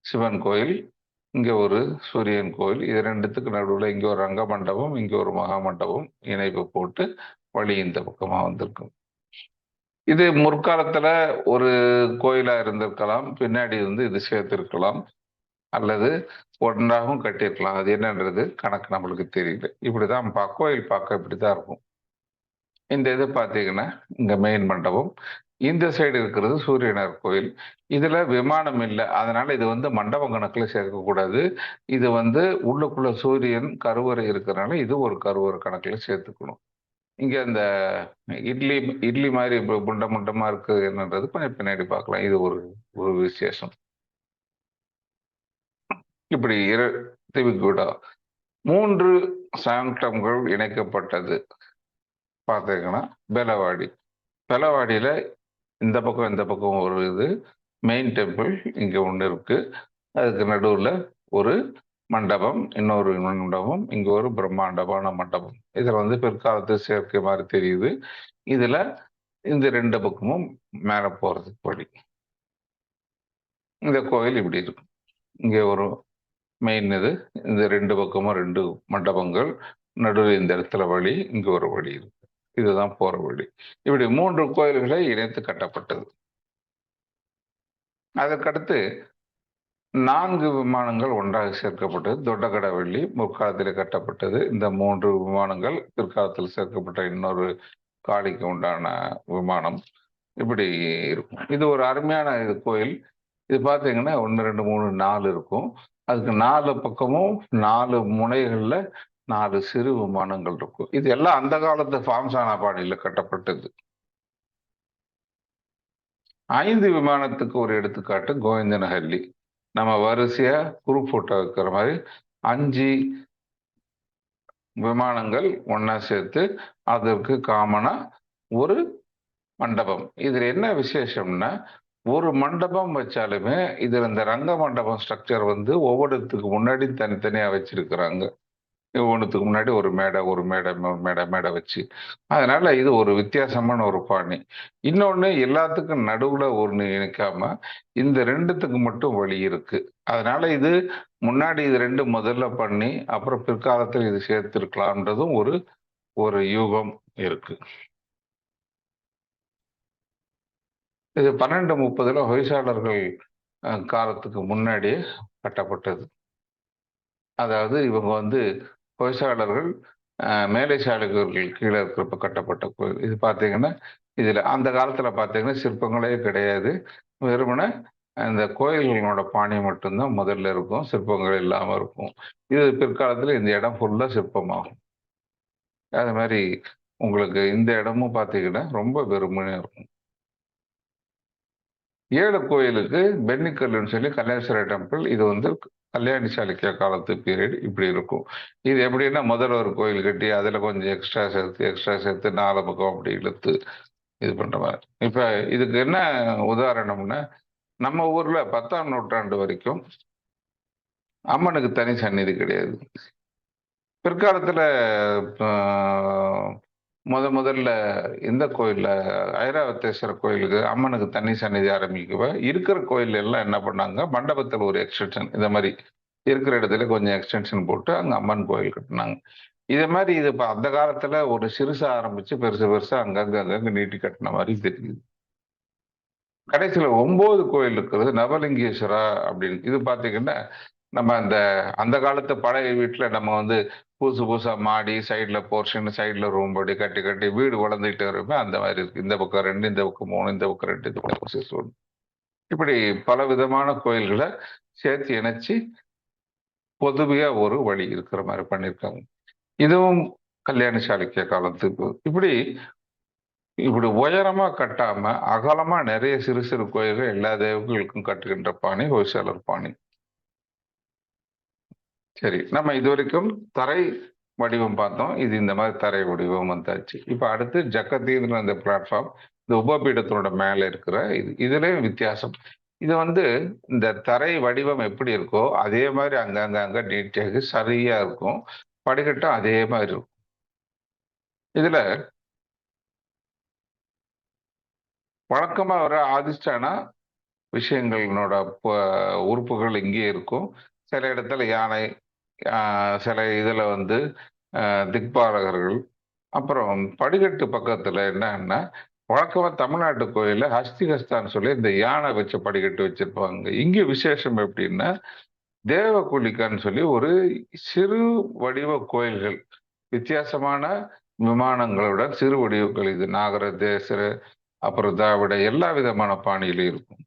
சிவன் கோயில், இங்க ஒரு சூரியன் கோயில். இது 2த்துக்கு நடுவுல இங்க ஒரு ரங்க மண்டபம், இங்க ஒரு மகா மண்டபம் இணைப்பு போட்டு வழி இந்த பக்கமா வந்திருக்கும். இது முற்காலத்துல ஒரு கோயிலா இருந்திருக்கலாம், பின்னாடி இது சேர்த்திருக்கலாம், அல்லது ஒன்றாகவும் கட்டியிருக்கலாம். அது என்னன்றது கணக்கு நம்மளுக்கு தெரியல. இப்படிதான் கோயில் பார்க்க இப்படிதான் இருக்கும். இந்த இது பார்த்தீங்கன்னா, இங்க மெயின் மண்டபம், இந்த சைடு இருக்கிறது சூரியனார் கோயில். இதுல விமானம் இல்லை, அதனால இது மண்டபம் கணக்குல சேர்க்கக்கூடாது. இது உள்ளுக்குள்ள சூரியன் கருவறை இருக்கிறனால இது ஒரு கருவறை கணக்குல சேர்த்துக்கணும். இங்க அந்த இட்லி மாதிரி முண்டமா இருக்கு என்னன்றது கொஞ்சம் பின்னாடி பார்க்கலாம். இது ஒரு விசேஷம். இப்படி திவிக்கூடா 3 சாங்டம்கள் இணைக்கப்பட்டது பார்த்தீங்கன்னா பெலவாடி. பெலவாடியில இந்த பக்கம் ஒரு மெயின் டெம்பிள் இங்க ஒண்ணு இருக்கு. அதுக்கு நடுவுல ஒரு மண்டபம், இன்னொரு மண்டபம், இங்க ஒரு பிரம்மாண்டமான மண்டபம். இதுல பிற்காலத்து சேர்க்கை மாதிரி தெரியுது. இதுல இந்த 2 பக்கமும் மேல போறதுக்கு வழி. இந்த கோயில் இப்படி இருக்கும். இங்க ஒரு மெயின் இந்த 2 பக்கமும் 2 மண்டபங்கள், நடுவில் இந்த இடத்துல வழி, இங்க ஒரு வழி இருக்கு. இதுதான் போற வழி. இப்படி 3 கோயில்களை இணைத்து கட்டப்பட்டது. அதற்கடுத்து 4 விமானங்கள் ஒன்றாக சேர்க்கப்பட்டது. தொட்டகடவள்ளி முற்காலத்தில் கட்டப்பட்டது. இந்த 3 விமானங்கள் பிற்காலத்தில் சேர்க்கப்பட்ட இன்னொரு காளிக்கு உண்டான விமானம். இப்படி இருக்கும். இது ஒரு அருமையான கோயில். இது பார்த்தீங்கன்னா 1, 2, 3, 4 இருக்கும். அதுக்கு 4 பக்கமும் 4 முனைகள்ல 4 சிறு விமானங்கள் இருக்கும். இது எல்லாம் அந்த காலத்து ஃபார்ம்சானா பாணியில கட்டப்பட்டது. 5 விமானத்துக்கு ஒரு எடுத்துக்காட்டு கோவிந்தனஹள்ளி. நம்ம வரிசையா குரூப் போட்டோ வைக்கிற மாதிரி 5 விமானங்கள் ஒன்னா சேர்த்து அதற்கு காமனா ஒரு மண்டபம். இதுல என்ன விசேஷம்னா, ஒரு மண்டபம் வச்சாலுமே இதுல இந்த ரங்க மண்டபம் ஸ்ட்ரக்சர் ஒவ்வொருத்துக்கு முன்னாடி தனித்தனியா வச்சிருக்கிறாங்க. ஒவ்வொன்றுத்துக்கு முன்னாடி ஒரு மேடை வச்சு. அதனால இது ஒரு வித்தியாசமான ஒரு பாணி. இன்னொன்னு, எல்லாத்துக்கும் நடுவுல ஒண்ணு இணைக்காம இந்த 2த்துக்கு மட்டும் வழி இருக்கு. அதனால இது முன்னாடி இது 2 முதல்ல பண்ணி அப்புறம் பிற்காலத்தில் இது சேர்த்திருக்கலாம்ன்றதும் ஒரு யூகம் இருக்கு. இது 1230 ஹொய்சாளர்கள் காலத்துக்கு முன்னாடியே கட்டப்பட்டது. அதாவது இவங்க ஹொய்சாளர்கள் மேலை சாளுக்கியர்கள் கீழே இருக்கிறப்ப கட்டப்பட்ட கோயில். இது பார்த்தீங்கன்னா, இதுல அந்த காலத்துல பார்த்தீங்கன்னா சிற்பங்களே கிடையாது. வெறுமனே அந்த கோயில்களோட பாணி மட்டும்தான் முதல்ல இருக்கும், சிற்பங்கள் இல்லாம இருக்கும். இது பிற்காலத்துல இந்த இடம் ஃபுல்லா சிற்பமாகும். அது மாதிரி உங்களுக்கு இந்த இடமும் பார்த்தீங்கன்னா ரொம்ப வெறுமனே இருக்கும். 7 கோயிலுக்கு பென்னிக்கல்லுன்னு சொல்லி கல்யாணேஸ்வர டெம்பிள். இது கல்யாணி சாளுக்கிய காலத்து பீரியட் இப்படி இருக்கும். இது எப்படின்னா, முதல்ல ஒரு கோயில் கட்டி அதுல கொஞ்சம் எக்ஸ்ட்ரா சேர்த்து 4 பக்கம் அப்படி இழுத்து இது பண்ற மாதிரி. இப்ப இதுக்கு என்ன உதாரணம்னா, நம்ம ஊர்ல 10ஆம் நூற்றாண்டு வரைக்கும் அம்மனுக்கு தனி சந்நிதி கிடையாது. பிற்காலத்துல முதல்ல இந்த கோயில்ல ஐராவதேஸ்வரர் கோயிலுக்கு அம்மனுக்கு தனி சந்நிதி ஆரம்பிக்கவ இருக்கிற கோயில் எல்லாம் என்ன பண்ணாங்க, மண்டபத்தில் ஒரு எக்ஸ்டென்ஷன், இந்த மாதிரி இருக்கிற இடத்துல கொஞ்சம் எக்ஸ்டென்ஷன் போட்டு அங்க அம்மன் கோயில் கட்டினாங்க. இதே மாதிரி இது அந்த காலத்துல ஒரு சிறுசா ஆரம்பிச்சு பெருசா அங்கங்க நீட்டி கட்டின மாதிரி தெரியுது. கடைசியில 9 கோயில் இருக்கிறது நவலிங்கேஸ்வரா அப்படின்னு. இது பாத்தீங்கன்னா, நம்ம அந்த காலத்து பழைய வீட்டுல நம்ம புதுசா மாடி, சைட்ல போர்ஷன், சைட்ல ரூம் படி கட்டி வீடு வளர்ந்துகிட்டே இருப்பேன். அந்த மாதிரி இருக்கு. இந்த பக்கம் 2, இந்த பக்கம் 3, இந்த பக்கம் 2, இந்த பக்கம் 1. இப்படி பல விதமான கோயில்களை சேர்த்து இணைச்சு பொதுவையா ஒரு வழி இருக்கிற மாதிரி பண்ணியிருக்காங்க. இதுவும் கல்யாண சாளுக்கிய காலத்துக்கு இப்படி இப்படி உயரமா கட்டாம அகலமா நிறைய சிறு சிறு கோயில்கள் எல்லா தெய்வங்களுக்கும் கட்டுகின்ற பாணி ஹொய்சாலர் பாணி. சரி, நம்ம இது வரைக்கும் தரை வடிவம் பார்த்தோம். இது இந்த மாதிரி தரை வடிவம் வந்தாச்சு. இப்ப அடுத்து ஜக்கத்தீன்ற அந்த பிளாட்ஃபார்ம், இந்த உபபீடத்தோட மேல இருக்கிற இதுலயும் வித்தியாசம். இது இந்த தரை வடிவம் எப்படி இருக்கோ அதே மாதிரி அங்க நீட்டாக சரியா இருக்கும். படிக்கட்டும் அதே மாதிரி இருக்கும். இதுல வழக்கமா வர ஆதிஷ்டான விஷயங்களோட உறுப்புகள் இங்கே இருக்கும். சில இடத்துல யானை, சில இதுல திக்பாலகர்கள். அப்புறம் படிக்கட்டு பக்கத்துல என்னன்னா, வழக்கமா தமிழ்நாட்டு கோயில்ல ஹஸ்திகஸ்தான்னு சொல்லி இந்த யானை வச்ச படிக்கட்டு வச்சிருப்பாங்க. இங்க விசேஷம் எப்படின்னா, தேவகுலிக்கான்னு சொல்லி ஒரு சிறு வடிவ கோயில்கள், வித்தியாசமான விமானங்களுடன் சிறு வடிவங்கள். இது நாகர, தேசர, அப்புறம் திராவிட எல்லா விதமான பாணியிலும் இருக்கும்.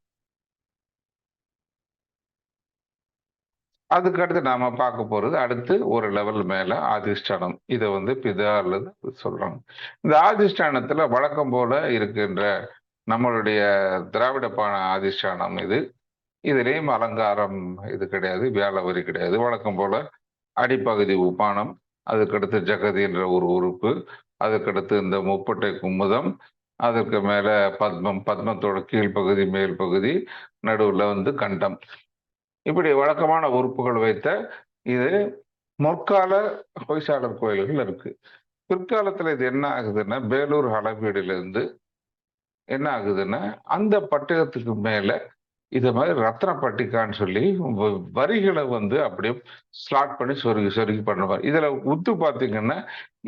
அதுக்கு அடுத்து நாம பார்க்க போறது அடுத்து ஒரு லெவல் மேல ஆதிஷ்டானம். இதை பிதா அல்லது சொல்றாங்க. இந்த ஆதிஷ்டானத்துல வழக்கம் போல இருக்கின்ற நம்மளுடைய திராவிட பாண ஆதிஷ்டானம் இது. இதுலேயும் அலங்காரம் இது கிடையாது, வேலவரி கிடையாது. வழக்கம் போல அடிப்பகுதி உப்பானம், அதுக்கடுத்து ஜகதி என்ற ஒரு உறுப்பு, அதுக்கடுத்து இந்த முப்பட்டை குமுதம், அதற்கு மேல பத்மம், பத்மத்தோட கீழ்ப்பகுதி மேல் பகுதி, நடுவுல கண்டம். இப்படி வழக்கமான உறுப்புகள் வைத்த இது முற்கால ஹொய்சாலர் கோயில்கள் இருக்கு. பிற்காலத்துல இது என்ன ஆகுதுன்னா, பேலூர் ஹளபீடிலிருந்து என்ன ஆகுதுன்னா, அந்த பட்டயத்துக்கு மேல இத மாதிரி ரத்ன பட்டிக்கான்னு சொல்லி வரிகளை அப்படியே ஸ்லாட் பண்ணி சொருகி சொருகி பண்ணுவார். இதுல உத்து பாத்தீங்கன்னா,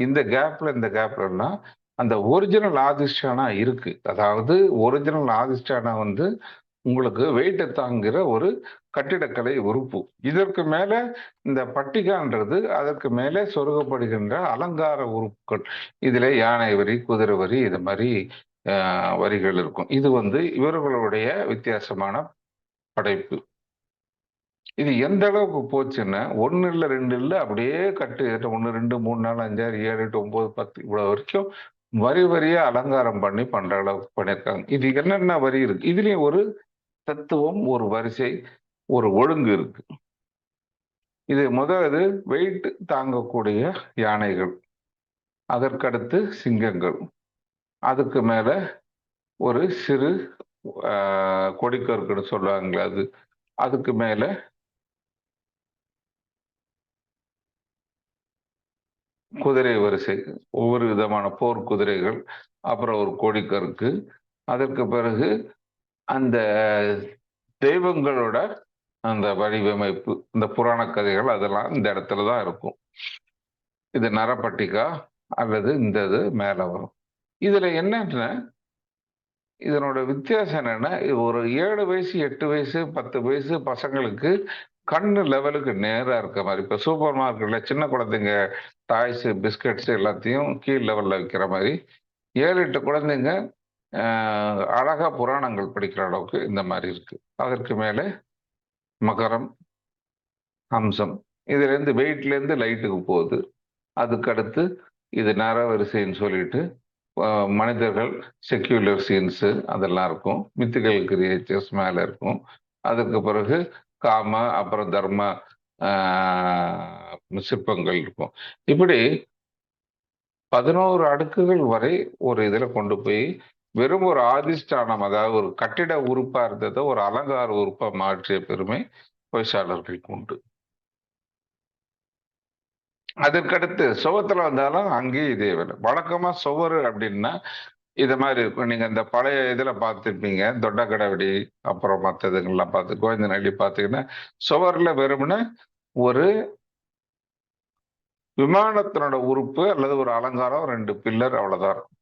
இந்த கேப்லாம் அந்த ஒரிஜினல் ஆதிஷ்டானா இருக்கு. அதாவது ஒரிஜினல் ஆதிஷ்டானா உங்களுக்கு வெயிட்டை தாங்குகிற ஒரு கட்டிடக்கலை உறுப்பு. இதற்கு மேல இந்த பட்டிகான்றது அதற்கு மேலே சொருகப்படுகின்ற அலங்கார உறுப்புகள். இதுல யானை வரி, குதிரை வரி, இது மாதிரி வரிகள் இருக்கும். இது இவர்களுடைய வித்தியாசமான படைப்பு. இது எந்த அளவுக்கு போச்சுன்னா, 1 இல்ல 2 இல்ல, அப்படியே கட்டு 1 2 3 4 5 6 7 8 9 10 இவ்வளவு வரைக்கும் வரி வரியா அலங்காரம் பண்ணி பண்ற அளவுக்கு பண்ணியிருக்காங்க. இது என்னென்ன வரி இருக்கு, இதுலயும் ஒரு தத்துவம், ஒரு வரிசை, ஒரு ஒழுங்கு இருக்கு. இது முதல் வெயிட் தாங்கக்கூடிய யானைகள், அதற்கடுத்து சிங்கங்கள், அதுக்கு மேல ஒரு சிறு கொடிக்கற்கள்னு சொல்லுவாங்களே அது, அதுக்கு மேல குதிரை வரிசை, ஒவ்வொரு விதமான போர் குதிரைகள், அப்புறம் ஒரு கொடிக்கருக்கு, அதற்கு பிறகு அந்த தெய்வங்களோட அந்த வடிவமைப்பு, இந்த புராண கதைகள் அதெல்லாம் இந்த இடத்துலதான் இருக்கும். இது நரப்பட்டிகா அல்லது இந்த இது மேல வரும். இதுல என்னன்னா, இதனோட வித்தியாசம் என்னன்னா, ஒரு 7 வயசு 8 வயசு 10 வயசு பசங்களுக்கு கண்ணு லெவலுக்கு நேரா இருக்க மாதிரி. இப்ப சூப்பர் மார்க்கெட்ல சின்ன குழந்தைங்க டாய்ஸ், பிஸ்கட்ஸ் எல்லாத்தையும் கீழ் லெவல்ல விற்கிற மாதிரி 7 8 குழந்தைங்க அழகா புராணங்கள் படிக்கிற அளவுக்கு இந்த மாதிரி இருக்கு. அதற்கு மேலே மகரம், ஹம்சம், இதுல இருந்து வெயிட்ல இருந்து லைட்டுக்கு போகுது. அதுக்கடுத்து இது நரவரிசைன்னு சொல்லிட்டு மனிதர்கள், செக்யூலர் சீன்ஸ் அதெல்லாம் இருக்கும். மித்திகல் கிரியேச்சர்ஸ் மேல இருக்கும். அதுக்கு பிறகு காம, அப்புறம் தர்ம சிற்பங்கள் இருக்கும். இப்படி 11 அடுக்குகள் வரை ஒரு இதுல கொண்டு போய் வெறும் ஒரு ஆதிஷ்டானம், அதாவது ஒரு கட்டிட உறுப்பா இருந்ததை ஒரு அலங்கார உறுப்பா மாற்றிய பெருமை ஹொய்சாலர்களுக்கு உண்டு. அதற்கடுத்து சுவத்துல வந்தாலும் அங்கேயும் இதே வேலை. வழக்கமா சுவரு அப்படின்னா இத மாதிரி இருக்கும். நீங்க இந்த பழைய இதுல பார்த்துருப்பீங்க, தொட்டக்கடவடி, அப்புறம் மற்றதுங்கெல்லாம் பார்த்து கோவிந்தநல்லி பார்த்தீங்கன்னா, சுவர்ல வெறும்னு ஒரு விமானத்தினோட உறுப்பு அல்லது ஒரு அலங்காரம், 2 பில்லர், அவ்வளவுதான் இருக்கும்.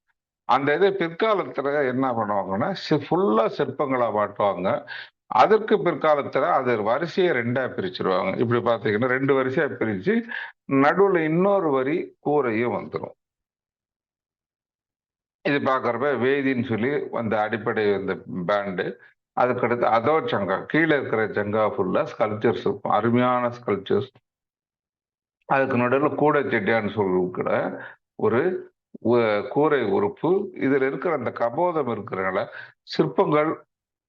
அந்த இது பிற்காலத்துல என்ன பண்ணுவாங்கன்னா, ஃபுல்லா சிற்பங்களா மாட்டுவாங்க. அதற்கு பிற்காலத்துல அது வரிசையை 2ஆ பிரிச்சிருவாங்க. இப்படி பாத்தீங்கன்னா 2 வரிசையா பிரிச்சு நடுவுல இன்னொரு வரி கூரையும் வந்துடும். இது பாக்குறப்ப வேதின்னு சொல்லி அந்த அடிப்படை இந்த பேண்டு, அதுக்கடுத்து அதோ சங்கா, கீழே இருக்கிற சங்கா ஃபுல்லா ஸ்கல்ப்சர்ஸ் இருக்கும். அருமையான ஸ்கல்ப்சர்ஸ், அதுக்கு நடுவில் கூடை செட்டியான்னு சொல்லிருக்கிற ஒரு கூரை உறுப்பு. இதுல இருக்கிற அந்த கபோதம் இருக்கிறனால சிற்பங்கள்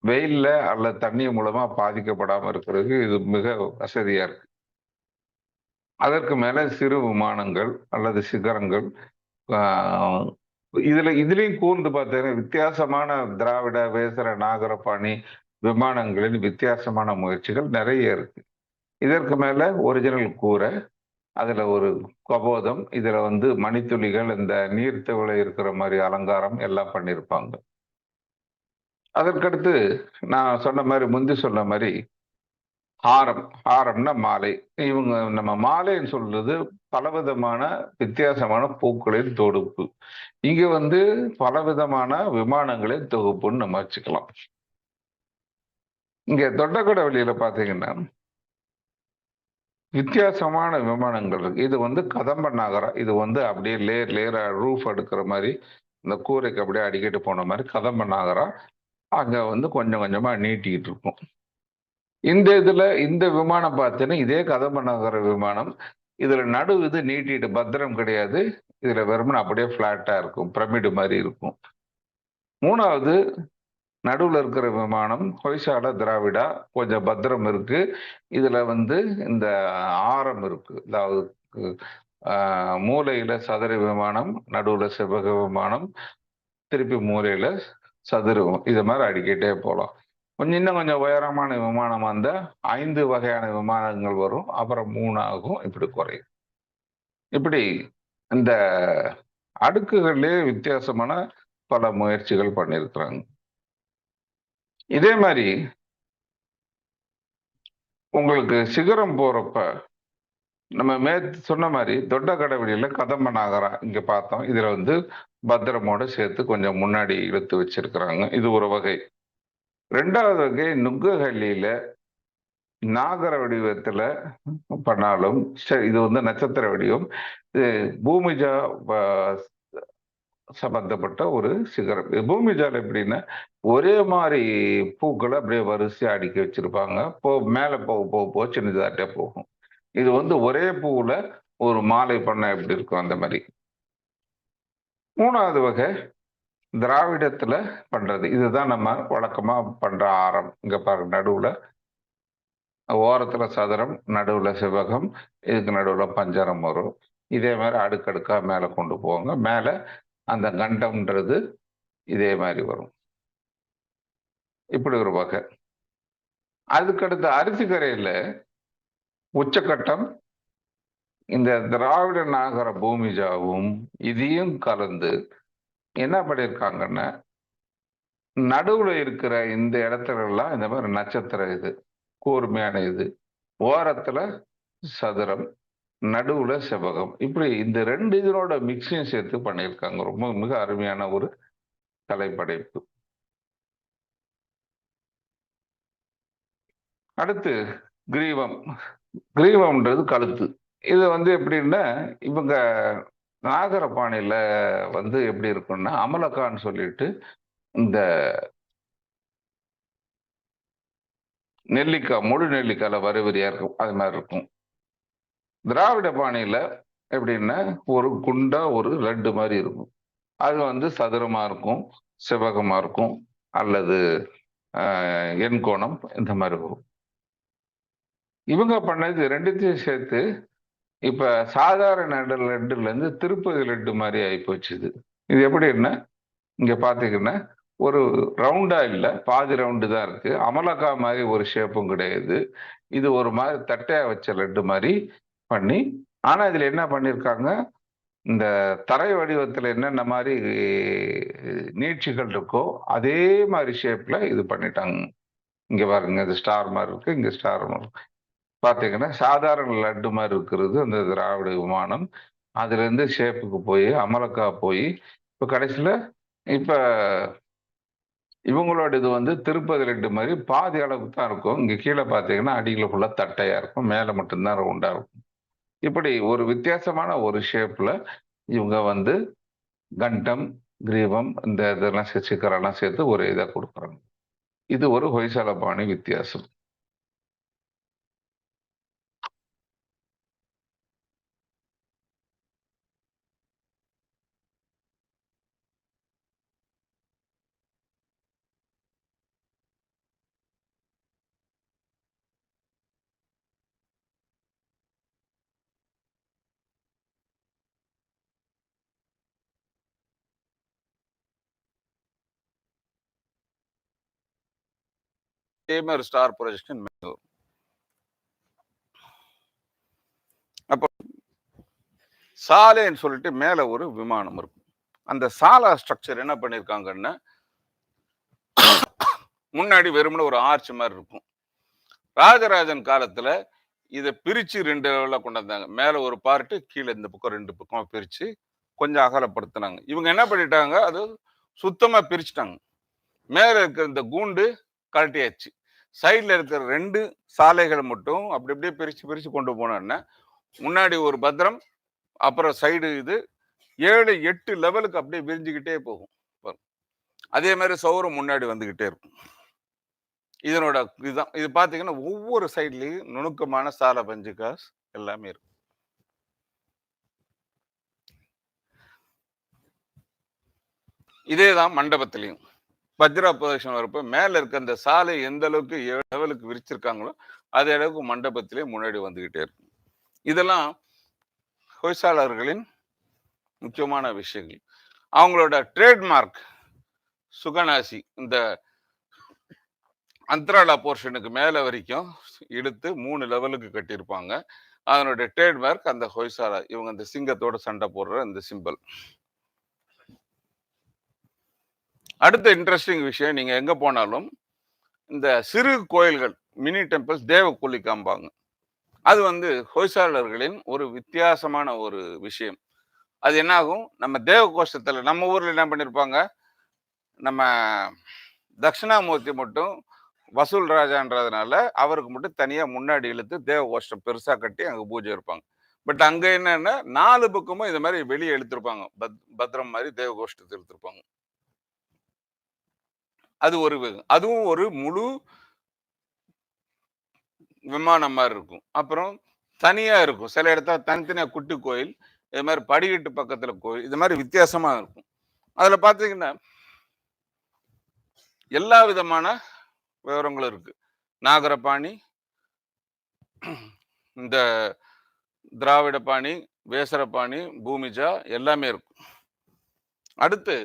வெயில்ல அல்லது தண்ணி மூலமா பாதிக்கப்படாம இருக்கிறதுக்கு இது மிக வசதியா இருக்கு. அதற்கு மேல சிறு விமானங்கள் அல்லது சிகரங்கள். இதுலயும் கூர்ந்து பார்த்தீங்கன்னா வித்தியாசமான திராவிட வேசர நாகரபாணி விமானங்களின் வித்தியாசமான முயற்சிகள் நிறைய இருக்கு. இதற்கு மேல ஒரிஜினல் கூரை, அதுல ஒரு கபோதம், இதுல மணித்துளிகள், இந்த நீர்த்தவளை இருக்கிற மாதிரி அலங்காரம் எல்லாம் பண்ணியிருப்பாங்க. அதற்கடுத்து நான் சொன்ன மாதிரி முந்தி சொன்ன மாதிரி ஹாரம். ஹாரம்னா மாலை. இவங்க நம்ம மாலைன்னு சொல்றது பலவிதமான வித்தியாசமான பூக்களின் தொகுப்பு. இங்க பலவிதமான விமானங்களின் தொகுப்புன்னு நம்ம வச்சுக்கலாம். இங்க தொட்டக்கடவெளியில பாத்தீங்கன்னா வித்தியாசமான விமானங்கள் இருக்கு. இது கதம்ப நகரம். இது அப்படியே லேயர் லேயரா ரூஃப் எடுக்கிற மாதிரி, இந்த கூரைக்கு அப்படியே அடிக்கிட்டு போன மாதிரி கதம்ப நகரம் அங்க கொஞ்சம் கொஞ்சமா நீட்டிக்கிட்டு இருக்கும். இந்த விமானம் பார்த்தீங்கன்னா இதே கதம்ப நகர விமானம். இதுல இது நீட்டிட்டு பத்திரம் கிடையாது. இதுல வெறுமனே அப்படியே பிளாட்டா இருக்கும், பிரமிடு மாதிரி இருக்கும். மூணாவது நடுவுல இருக்கிற விமானம் ஹொய்சால திராவிடா, கொஞ்சம் பத்திரம் இருக்கு. இதுல இந்த ஆரம் இருக்கு. அதாவது மூலையில சதுர விமானம், நடுவுல செவ்வக விமானம், திருப்பி மூலையில சதுரம். இது மாதிரி அடிக்கிட்டே போகலாம். இன்னும் கொஞ்சம் உயரமான விமானம் 5 வகையான விமானங்கள் வரும். அப்புறம் 3 ஆகும், இப்படி குறையும். இப்படி இந்த அடுக்குகளிலே வித்தியாசமான பல முயற்சிகள் பண்ணியிருக்கிறாங்க. இதே மாதிரி உங்களுக்கு சிகரம் போறப்ப நம்ம சொன்ன மாதிரி தொட்ட கடவெளியில கதம்ப நாகரா இங்க பார்த்தோம். இதுல பத்திரமோட சேர்த்து கொஞ்சம் முன்னாடி இழுத்து வச்சிருக்கிறாங்க. இது ஒரு வகை. 2வது வகை நுங்கஹள்ளியில நாகர வடிவத்துல பண்ணாலும் சரி, இது நட்சத்திர வடிவம். இது பூமிஜா சம்பந்தப்பட்ட ஒரு சிகரம். பூமிஜால எப்படின்னா ஒரே மாதிரி பூக்களை அப்படியே வரிசையா அடுக்கி வச்சிருப்பாங்க. மேல போக சின்னதாட்டே போகும். இது ஒரே பூவுல ஒரு மாலை பண்ண எப்படி இருக்கும் அந்த மாதிரி. 3வது வகை திராவிடத்துல பண்றது. இதுதான் நம்ம வழக்கமா பண்ற ஆரம். இங்க பாருங்க, நடுவுல ஓரத்துல சதுரம், நடுவுல செவ்வகம், இதுக்கு நடுவுல பஞ்சரம் வரும். இதே மாதிரி அடுக்கடுக்கா மேல கொண்டு போவாங்க. மேல அந்த கண்டம்ன்றது இதே மாதிரி வரும். இப்படி ஒரு வகை. அதுக்கடுத்து அரிசிக்கரையில உச்சக்கட்டம் இந்த திராவிட நாகர பூமிஜாவும் இதையும் கலந்து என்ன பண்ணியிருக்காங்கன்னா, நடுவுல இருக்கிற இந்த இடத்துல எல்லாம் இந்த மாதிரி நட்சத்திர இது கூர்மையான இது, ஓரத்துல சதுரம், நடுவுல செவ்வகம், இப்படி இந்த 2 இதனோட மிக்ஸையும் சேர்த்து பண்ணியிருக்காங்க. ரொம்ப மிக அருமையான ஒரு கலைப்படைப்பு. அடுத்து கிரீவம். கிரீவம்ன்றது கழுத்து. இது எப்படின்னா இவங்க நாகரபாணியில எப்படி இருக்கும்னா அமலக்கான்னு சொல்லிட்டு இந்த நெல்லிக்காய், முழு நெல்லிக்காயில வரிவரியா இருக்கும், அது மாதிரி இருக்கும். திராவிட பாணியில எப்படின்னா ஒரு குண்டா ஒரு லட்டு மாதிரி இருக்கும். அது சதுரமா இருக்கும், செவ்வகமா இருக்கும், அல்லது எண்கோணம், இந்த மாதிரி வரும். இவங்க பண்ணது 2த்தையும் சேர்த்து இப்ப சாதாரண லட்டுல இருந்து திருப்பதி லட்டு மாதிரி ஆகி போச்சுது. இது எப்படின்னா இங்க பாத்தீங்கன்னா ஒரு ரவுண்டா இல்ல, பாதி ரவுண்டு தான் இருக்கு. அமலக்கா மாதிரி ஒரு ஷேப்பும் கிடையாது. இது ஒரு மாதிரி தட்டையா வச்ச லட்டு மாதிரி பண்ணி, ஆனா இதுல என்ன பண்ணிருக்காங்க, இந்த தரை வடிவத்துல என்னென்ன மாதிரி நீட்சிகள் இருக்கோ அதே மாதிரி ஷேப்ல இது பண்ணிட்டாங்க. இங்க பாருங்க, இது ஸ்டார் மாதிரி இருக்கு, இங்க ஸ்டார் மாதிரி பாத்தீங்கன்னா சாதாரண லட்டு மாதிரி இருக்கிறது அந்த திராவிட விமானம். அதுல இருந்து ஷேப்புக்கு போய் அமலக்கா போய் இப்ப கடைசியில இப்ப இவங்களோட இது திருப்பதி லட்டு மாதிரி பாதி அளவுக்கு தான் இருக்கும். இங்க கீழே பாத்தீங்கன்னா அடியில ஃபுல்லா தட்டையா இருக்கும், மேல மட்டும்தான் ரவுண்டா இருக்கும். இப்படி ஒரு வித்தியாசமான ஒரு ஷேப்ல இவங்க கண்டம், கிரீவம், இந்த இதெல்லாம் சிக்கரெல்லாம் சேர்த்து ஒரு இதை கொடுக்குறாங்க. இது ஒரு ஹொய்சால பாணி வித்தியாசம். அதே மாதிரி ஸ்டார் ப்ரொஜெக்ஷன் மேல வரும். அப்போ சாலைன்னு சொல்லிட்டு மேல ஒரு விமானம் இருக்கும். அந்த சாலா ஸ்ட்ரக்சர் என்ன பண்ணிருக்காங்கன்னா, முன்னாடி வெறுமனே ஒரு ஆர்ச் மாதிரி இருக்கும். ராஜராஜன் காலத்துல இதை பிரிச்சு 2 லெவல்ல கொண்டு வந்தாங்க. மேல ஒரு பார்ட்டு, கீழே இந்த பக்கம் 2 பக்கமா பிரிச்சு கொஞ்சம் அகலப்படுத்தினாங்க. இவங்க என்ன பண்ணிட்டாங்க, அது சுத்தமா பிரிச்சுட்டாங்க. மேல இருக்கிற இந்த கூண்டு கழட்டியாச்சு. சைட்ல இருக்கிற 2 சாலைகள் மட்டும் அப்படி அப்படியே பிரிச்சு பிரிச்சு கொண்டு போனோன்னா, முன்னாடி ஒரு பத்திரம், அப்புறம் சைடு இது 7, 8 லெவலுக்கு அப்படியே விரிஞ்சுக்கிட்டே போகும். அதே மாதிரி சௌரம் முன்னாடி வந்துகிட்டே இருக்கும். இதனோட இதுதான். இது பாத்தீங்கன்னா ஒவ்வொரு சைட்லயும் நுணுக்கமான சால பஞ்சுகாஸ் எல்லாமே இருக்கும். இதேதான் மண்டபத்திலையும் வஜ்ரா ப்ரொஜெக்ஷன் வரப்ப மேல இருக்க அந்த சாலை எந்த அளவுக்கு 7 லெவலுக்கு விரிச்சிருக்காங்களோ அதே அளவுக்கு மண்டபத்திலே முன்னாடி வந்துகிட்டே இருக்கும். இதெல்லாம் ஹொய்சாளர்களின் முக்கியமான விஷயங்கள். அவங்களோட ட்ரேட்மார்க் சுகநாசி இந்த அந்தராலா போர்ஷனுக்கு மேல வரைக்கும் இழுத்து 3 லெவலுக்கு கட்டியிருப்பாங்க. அதனுடைய ட்ரேட்மார்க் அந்த ஹொய்சாலா, இவங்க அந்த சிங்கத்தோட சண்டை போடுற அந்த சிம்பல். அடுத்த இன்ட்ரெஸ்டிங் விஷயம், நீங்க எங்க போனாலும் இந்த சிறு கோயில்கள், மினி டெம்பிள்ஸ், தேவ கூலிக்காம்பாங்க. அது வந்து ஹொய்சாளர்களின் ஒரு வித்தியாசமான ஒரு விஷயம். அது என்ன ஆகும், நம்ம தேவ கோஷ்டத்துல நம்ம ஊர்ல என்ன பண்ணிருப்பாங்க, நம்ம தட்சிணாமூர்த்தி மட்டும் வசூல் ராஜான்றதுனால அவருக்கு மட்டும் தனியா முன்னாடி இழுத்து தேவ கோஷ்டம் பெருசா கட்டி அங்க பூஜை இருப்பாங்க. பட் அங்க என்னன்னா 4 பக்கமும் இந்த மாதிரி வெளியே இழுத்திருப்பாங்க, பத்ரம் மாதிரி தேவ கோஷ்டத்தை இழுத்திருப்பாங்க. அது ஒரு அதுவும் ஒரு முழு விமானம் மாதிரி இருக்கும். அப்புறம் தனியா இருக்கும், சில இடத்துல தனித்தனியா குட்டி கோயில், இது மாதிரி படிக்கட்டு பக்கத்துல கோயில், இது மாதிரி வித்தியாசமா இருக்கும். அதுல பாத்தீங்கன்னா எல்லா விதமான விவரங்களும் இருக்கு. நாகரபாணி, இந்த திராவிட பாணி, வேசரபாணி, பூமிஜா எல்லாமே இருக்கும். அடுத்து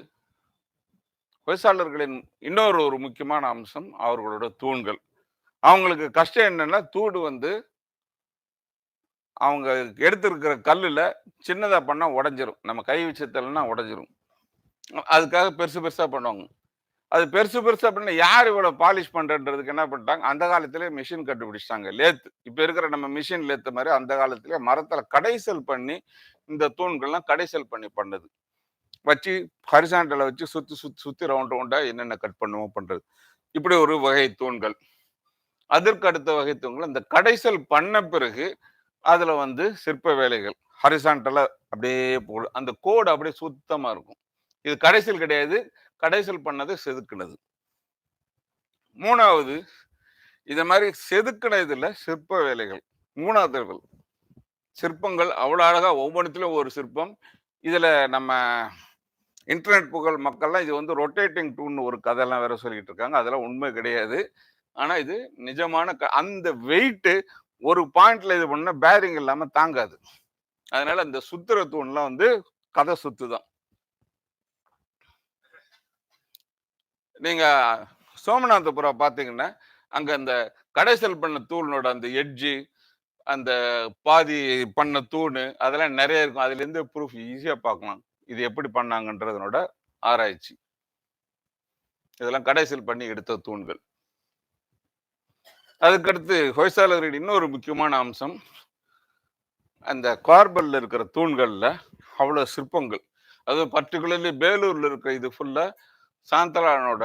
ஹொய்சாளர்களின் இன்னொரு ஒரு முக்கியமான அம்சம் அவர்களோட தூண்கள். அவங்களுக்கு கஷ்டம் என்னன்னா, தூடு வந்து அவங்க எடுத்திருக்கிற கல்லுல சின்னதா பண்ணா உடைஞ்சிரும், நம்ம கை வச்சதுலன்னா உடைஞ்சிரும். அதுக்காக பெருசு பெருசா பண்ணுவாங்க. அது பெருசு பெருசா பண்ண யார் இவ்வளவு பாலிஷ் பண்றதுக்கு என்ன பண்ணிட்டாங்க, அந்த காலத்திலே மிஷின் கண்டுபிடிச்சிட்டாங்க, லேத். இப்ப இருக்கிற நம்ம மிஷின் லேத்த மாதிரி அந்த காலத்திலே மரத்துல கடைசல் பண்ணி இந்த தூண்கள்லாம் கடைசல் பண்ணி பண்ணது வச்சு ஹரிசாண்டலை வச்சு சுத்தி சுத்தி சுத்தி ரவுண்ட் ரவுண்டா என்னென்ன கட் பண்ணுவோம் பண்றது. இப்படி ஒரு வகை தூண்கள். அதற்கு அடுத்த வகை தூண்கள் இந்த கடைசல் பண்ண பிறகு அதுல வந்து சிற்ப வேலைகள் ஹரிசாண்டலா அப்படியே போடு, அந்த கோடு அப்படியே சுத்தமா இருக்கும். இது கடைசல் கிடையாது, கடைசல் பண்ணது செதுக்குனது. மூணாவது, இத மாதிரி செதுக்குனதுல சிற்ப வேலைகள். மூணாவது சிற்பங்கள் அவ்வளவு அழகா, ஒவ்வொன்றுத்திலும் ஒரு சிற்பம். இதுல நம்ம இன்டர்நெட் புகழ் மக்கள்லாம் இது வந்து ரொட்டேட்டிங் டூன்னு ஒரு கதையெல்லாம் வேற சொல்லிட்டு இருக்காங்க. அதெல்லாம் உண்மை கிடையாது. ஆனா இது நிஜமான அந்த வெயிட் ஒரு பாயிண்ட்ல இது பண்ண பேரிங் இல்லாம தாங்காது. அதனால அந்த சுத்துற தூண்லாம் வந்து கதை சுத்துதான். நீங்க சோமநாதபுரம் பாத்தீங்கன்னா அங்க அந்த கடைசல் பண்ண தூணோட அந்த எட்ஜு, அந்த பாதி பண்ண தூணு அதெல்லாம் நிறைய இருக்கும். அதுல இருந்து ப்ரூஃப் ஈஸியா பார்க்கலாம் இது எப்படி பண்ணாங்கன்றதனோட ஆராய்ச்சி. இதெல்லாம் கடைசல் பண்ணி எடுத்த தூண்கள். அதுக்கடுத்து ஹொய்சாளர்களின் இன்னொரு முக்கியமான அம்சம், அந்த கார்பல்ல இருக்கிற தூண்கள்ல அவ்வளவு சிற்பங்கள். அது பர்டிகுலர்லி பேலூர்ல இருக்க இது ஃபுல்லா சாந்தலானோட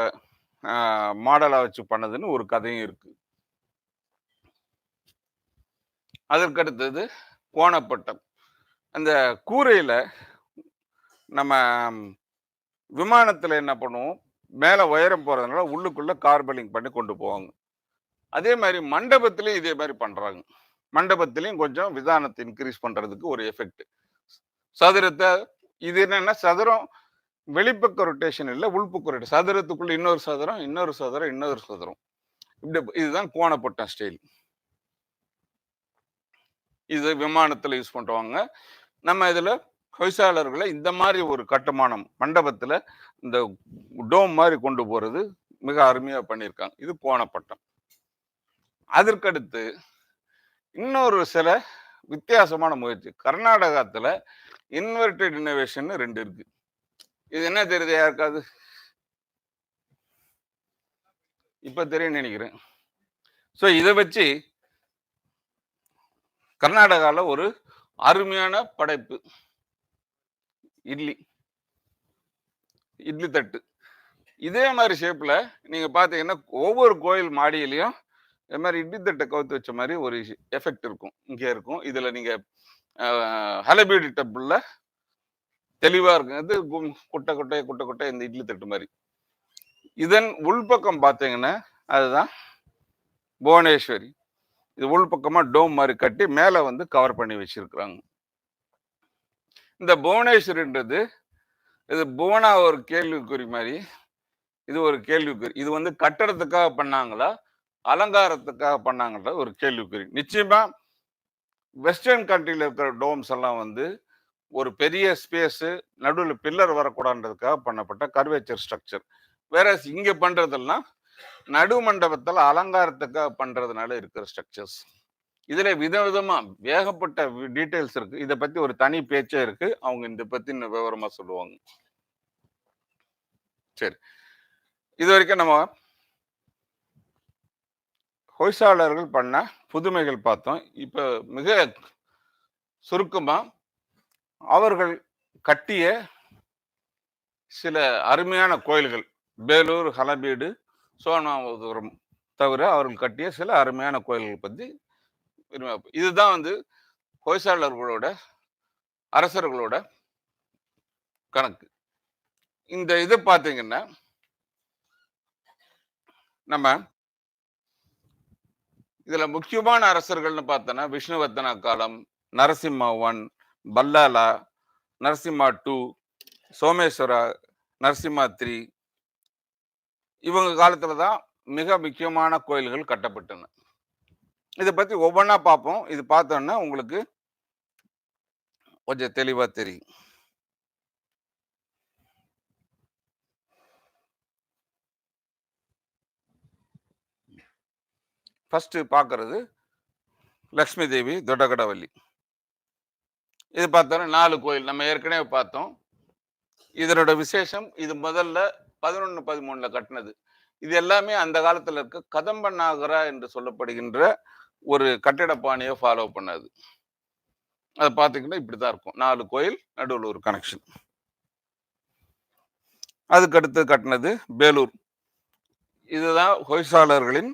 மாடலா வச்சு பண்ணதுன்னு ஒரு கதையும் இருக்கு. அதற்கு அடுத்தது கோணப்பட்டம். அந்த கூரையில நம்ம விமானத்துல என்ன பண்ணுவோம், மேல உயரம் போறதுனால உள்ளுக்குள்ள கார்பலிங் பண்ணி கொண்டு போவாங்க. அதே மாதிரி மண்டபத்திலையும் இதே மாதிரி பண்றாங்க. மண்டபத்திலையும் கொஞ்சம் விதானத்தை இன்க்ரீஸ் பண்றதுக்கு ஒரு எஃபெக்ட். சதுரத்தை, இது என்னன்னா சதுரம் வெளிப்பக்க ரொட்டேஷன் இல்லை, உள்பக்க ரொட்டேஷன். சதுரத்துக்குள்ள இன்னொரு சதுரம், இன்னொரு சதுரம், இன்னொரு சதுரம், இப்படி. இதுதான் கோணப்பட்டம் ஸ்டைல். இது விமானத்துல யூஸ் பண்ணுவாங்க. நம்ம இதுல ஹொய்சாளர்களை இந்த மாதிரி ஒரு கட்டுமானம் மண்டபத்துல இந்த டோம் மாதிரி கொண்டு போறது மிக அருமையா பண்ணியிருக்காங்க. இது கோணப்பட்டம். அதற்கடுத்து இன்னொரு சில வித்தியாசமான முயற்சி. கர்நாடகத்துல இன்வெர்டட் இன்னோவேஷன் 2 இருக்கு. இது என்ன தெரியுது யாருக்காவது? இப்ப தெரியும்னு நினைக்கிறேன். ஸோ இதை வச்சு கர்நாடகால ஒரு அருமையான படைப்பு இட்லி இட்லி தட்டு. இதே மாதிரி ஷேப்ல நீங்க பாத்தீங்கன்னா ஒவ்வொரு கோயில் மாடியிலையும் இது மாதிரி இட்லி தட்டை கவுத்து வச்ச மாதிரி ஒரு எஃபெக்ட் இருக்கும், இங்க இருக்கும். இதுல நீங்க ஹலபீடு டெம்பிள்ல தெளிவா இருக்கும். இது குட்டை குட்டை குட்டை குட்டை இந்த இட்லி தட்டு மாதிரி. இதன் உள்பக்கம் பாத்தீங்கன்னா அதுதான் புவனேஸ்வரி. இது உள்பக்கமா டோம் மாதிரி கட்டி மேல வந்து கவர் பண்ணி வச்சிருக்கிறாங்க. இந்த புவனேஸ்வரின்றது இது புவனா ஒரு கேள்விக்குறி மாதிரி, இது ஒரு கேள்விக்குறி. இது வந்து கட்டடத்துக்காக பண்ணாங்களா அலங்காரத்துக்காக பண்ணாங்களா ஒரு கேள்விக்குறி. நிச்சயமா வெஸ்டர்ன் கண்ட்ரில இருக்கிற டோம்ஸ் எல்லாம் வந்து ஒரு பெரிய ஸ்பேஸ் நடுவில் பில்லர் வரக்கூடாதுக்காக பண்ணப்பட்ட கர்வேச்சர் ஸ்ட்ரக்சர். வேற இங்க பண்றதெல்லாம் நடு மண்டபத்தில் அலங்காரத்துக்காக பண்றதுனால இருக்கிற ஸ்ட்ரக்சர்ஸ். இதுல விதவிதமா ஏகப்பட்ட டீடைல்ஸ் இருக்கு. இதை பத்தி ஒரு தனி பேச்சே இருக்கு. அவங்க இந்த பத்தி விவரமா சொல்லுவாங்க. சரி, இது வரைக்கும் நம்ம ஹொய்சாளர்கள் பண்ண புதுமைகள் பார்த்தோம். இப்ப மிக சுருக்கமா அவர்கள் கட்டிய சில அருமையான கோயில்கள், பேலூர், ஹலபீடு, சோனாபுரம் தவிர அவர்கள் கட்டிய சில அருமையான கோயில்கள் பத்தி இதுதான் வந்து ஹொய்சாளர்களோட அரசர்களோட கணக்கு. இந்த இது பார்த்தீங்கன்னா நம்ம இதுல முக்கியமான அரசர்கள்னு பார்த்தோன்னா விஷ்ணுவர்தன காலம், நரசிம்மா 1, பல்லாலா, நரசிம்மா 2, சோமேஸ்வரா, நரசிம்மா 3, இவங்க காலத்துல தான் மிக முக்கியமான கோயில்கள் கட்டப்பட்டன. இதை பத்தி ஒவ்வொன்றா பார்ப்போம். இது பார்த்தோன்னா உங்களுக்கு கொஞ்சம் தெளிவா தெரியும். ஃபர்ஸ்ட் பார்க்கறது லக்ஷ்மி தேவி தொட்டகடவல்லி. இது பார்த்தோன்னா 4 கோயில் நம்ம ஏற்கனவே பார்த்தோம். இதனோட விசேஷம் இது முதல்ல 11, 13ல கட்டினது. இது எல்லாமே அந்த காலத்துல இருக்க கதம்ப நாகரா என்று சொல்லப்படுகின்ற ஒரு கட்டிட பாணியை ஃபாலோ பண்ணது. அதை பார்த்தீங்கன்னா இப்படிதான் இருக்கும். 4 கோயில் நடுவில் ஒரு கனெக்ஷன். அதுக்கு அடுத்து கட்டினது பேலூர். இதுதான் ஹொய்சாளர்களின்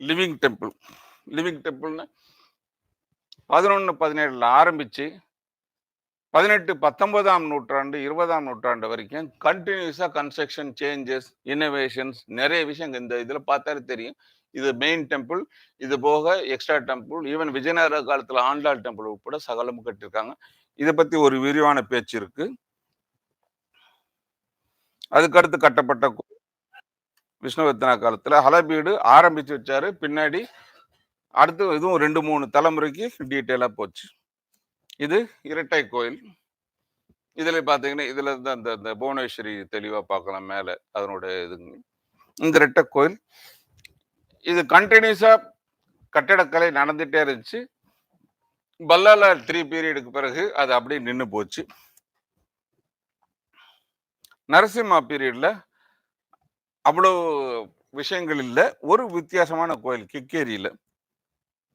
லிவிங் டெம்பிள். லிவிங் டெம்பிள்னு 11, 17ல ஆரம்பிச்சு 18, 19ஆம் நூற்றாண்டு 20ஆம் நூற்றாண்டு வரைக்கும் கண்டினியூஸா கன்ஸ்ட்ரக்ஷன் சேஞ்சஸ், இன்னோவேஷன்ஸ், நிறைய விஷயம் இந்த இதுல பார்த்தாலே தெரியும். இது மெயின் டெம்பிள், இது போக எக்ஸ்ட்ரா டெம்பிள், ஈவன் விஜயநகர காலத்துல ஆண்டாள் டெம்பிள் உட்பட சகலமும் கட்டிருக்காங்க. இதை பத்தி ஒரு விரிவான பேச்சு இருக்கு. அதுக்கடுத்து கட்டப்பட்ட விஷ்ணுவர்தனா காலத்துல ஹலபீடு ஆரம்பிச்சு வச்சாரு. பின்னாடி அடுத்து இதுவும் 2, 3 தலைமுறைக்கு டீட்டெயிலா போச்சு. இது இரட்டை கோயில். இதுல பாத்தீங்கன்னா இதுல இருந்து அந்த புவனேஸ்வரி தெளிவா பார்க்கலாம் மேல அதனோட இது. இந்த இரட்டை கோயில் இது கண்டினியூஸா கட்டடக்கலை நடந்துட்டே இருந்துச்சு. பல்லாலா 3 பீரியடுக்கு பிறகு அது அப்படியே நின்று போச்சு. நரசிம்மா பீரியட்ல அவ்வளவு விஷயங்கள் இல்லை. ஒரு வித்தியாசமான கோயில் கிக்கேரியில.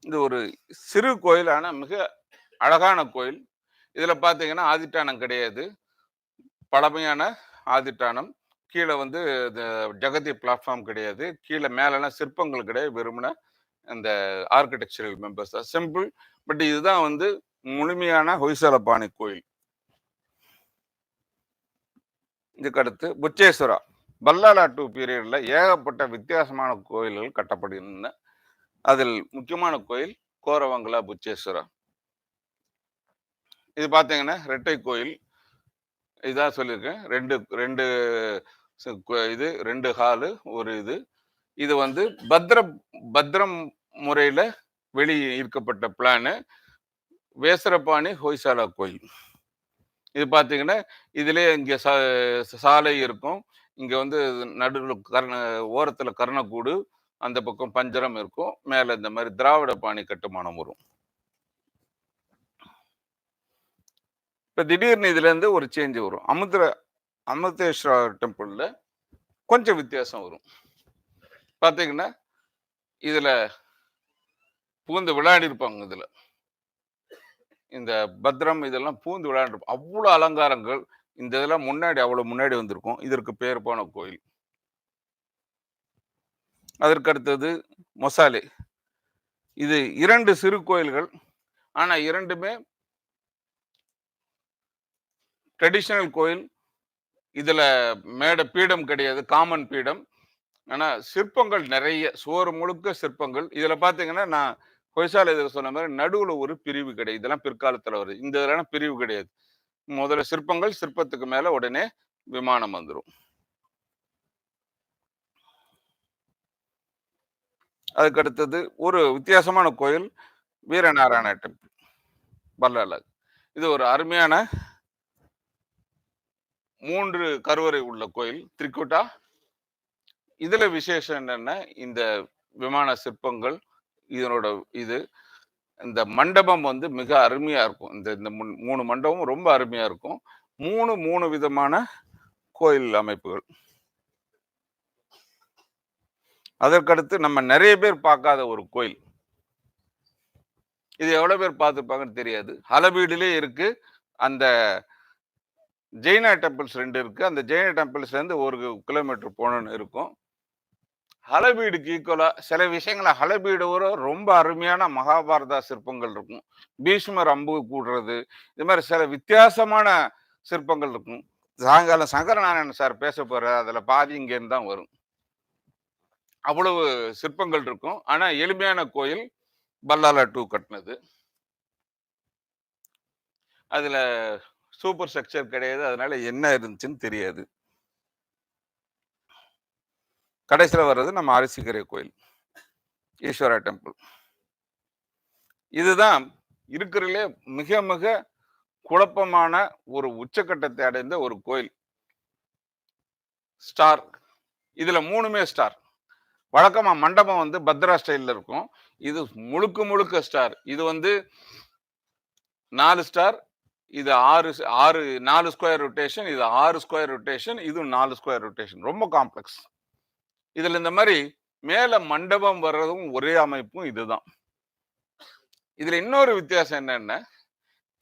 இது ஒரு சிறு கோயில், ஆனா மிக அழகான கோயில். இதுல பாத்தீங்கன்னா ஆதிட்டானம் கிடையாது, பழமையான ஆதிட்டானம். கீழே வந்து ஜெகதி பிளாட்ஃபார்ம் கிடையாது, கீழே மேலெல்லாம் சிற்பங்கள் கிடையாது, வெறுமன அந்த ஆர்கிடெக்சரல் மெம்பர்ஸ் தான். சிம்பிள். பட் இதுதான் வந்து முழுமையான ஹொய்சால பாணி கோயில். இதுக்கு அடுத்து புச்சேஸ்வரா. பல்லாலா 2 பீரியட்ல ஏகப்பட்ட வித்தியாசமான கோயில்கள் கட்டப்படுகின்றன. அதில் முக்கியமான கோயில் கோரவங்களா புச்சேஸ்வரா. இது பார்த்தீங்கன்னா ரெட்டை கோயில். இதான் சொல்லியிருக்கேன். ரெண்டு இது 2 ஹாலு ஒரு இது. இது வந்து பத்திரம் முறையில வெளி ஈர்க்கப்பட்ட பிளானு. வேசரபாணி ஹொய்சாலா கோயில். இது பார்த்தீங்கன்னா இதுல இங்க சாலை இருக்கும். இங்க வந்து நடுவில் ஓரத்துல கர்ணக்கூடு, அந்த பக்கம் பஞ்சரம் இருக்கும், மேல இந்த மாதிரி திராவிட பாணி கட்டுமானம் வரும். இப்ப திடீர்னு இதுல இருந்து ஒரு சேஞ்ச் வரும். அமிர்தேஸ்வரர் டெம்பிள்ல கொஞ்சம் வித்தியாசம் வரும். பாத்தீங்கன்னா இதுல பூந்து விளையாடி இருப்பாங்க. இதுல இந்த பத்ரம் இதெல்லாம் பூந்து விளையாண்டு அவ்வளவு அலங்காரங்கள். இந்த இதெல்லாம் முன்னாடி அவ்வளவு முன்னாடி வந்திருக்கும். இதற்கு பேர் போன கோயில். அதற்கு அடுத்தது மொசாலே. இது 2 சிறு கோயில்கள். ஆனா இரண்டுமே ட்ரெடிஷனல் கோயில். இதுல மேட பீடம் கிடையாது, காமன் பீடம். ஆனா சிற்பங்கள் நிறைய, சுவர் முழுக்க சிற்பங்கள். இதுல பாத்தீங்கன்னா நான் ஹொய்சால இதில் சொன்ன மாதிரி நடுவுல ஒரு பிரிவு கிடையாது. இதெல்லாம் பிற்காலத்துல வருது. இந்த இதெல்லாம் பிரிவு கிடையாது. முதல்ல சிற்பங்கள், சிற்பத்துக்கு மேல உடனே விமானம் வந்துடும். அதுக்கு அடுத்தது ஒரு வித்தியாசமான கோயில் வீரநாராயண டெம்பிள், பல்லால. இது ஒரு அருமையான 3 கருவறை உள்ள கோயில், திரிகுட்டா. இதுல விசேஷம் என்னன்னா இந்த விமான சிற்பங்கள், இதனோட இது இந்த மண்டபம் வந்து மிக அருமையா இருக்கும். இந்த 3 மண்டபம் ரொம்ப அருமையா இருக்கும். 3 விதமான கோயில் அமைப்புகள். அதற்கடுத்து நம்ம நிறைய பேர் பார்க்காத ஒரு கோயில். இது எவ்வளவு பேர் பார்த்துருப்பாங்கன்னு தெரியாது. ஹலபீடிலே இருக்கு. அந்த ஜெயினா டெம்பிள்ஸ் 2 இருக்கு. அந்த ஜெயினா டெம்பிள்ஸ்ல இருந்து 1 கிலோமீட்டர் போனோன்னு இருக்கும். ஹலபீடுக்கு ஈக்குவலா சில விஷயங்கள ஹலபீடோட ரொம்ப அருமையான மகாபாரதா சிற்பங்கள் இருக்கும். பீஷ்மர் அம்பு கூடுறது, இது மாதிரி சில வித்தியாசமான சிற்பங்கள் இருக்கும். சாயங்காலம் சங்கரநாராயணன் சார் பேச போற அதுல பாதி இங்க இருந்து தான் வரும். அவ்வளவு சிற்பங்கள் இருக்கும். ஆனா எளிமையான கோயில், பல்லாலா 2 கட்டினது. அதுல சூப்பர் ஸ்ட்ரக்சர் கிடையாது. அதனால என்ன இருந்துச்சுன்னு தெரியாது. கடைசியில் வர்றது நம்ம அரிசிக்கரை கோயில், ஈஸ்வரா டெம்பிள். இதுதான் இருக்கிறதுலே மிக மிக குழப்பமான ஒரு உச்சக்கட்டத்தை அடைந்த ஒரு கோயில். ஸ்டார், இதுல 3மே ஸ்டார். வழக்கமா மண்டபம் வந்து பத்ரா ஸ்டைல்ல இருக்கும். இது முழுக்க முழுக்க ஸ்டார். இது வந்து 4 ஸ்டார், இது 4 ஸ்கொயர் ரொட்டேஷன், இது 6 ஸ்கொயர் ரொட்டேஷன், இது 4 ஸ்கொயர் ரொட்டேஷன். ரொம்ப காம்ப்ளெக்ஸ். இதுல இந்த மாதிரி மேல மண்டபம் வர்றதும் ஒரே அமைப்பும் இதுதான். இதுல இன்னொரு வித்தியாசம் என்னன்னா,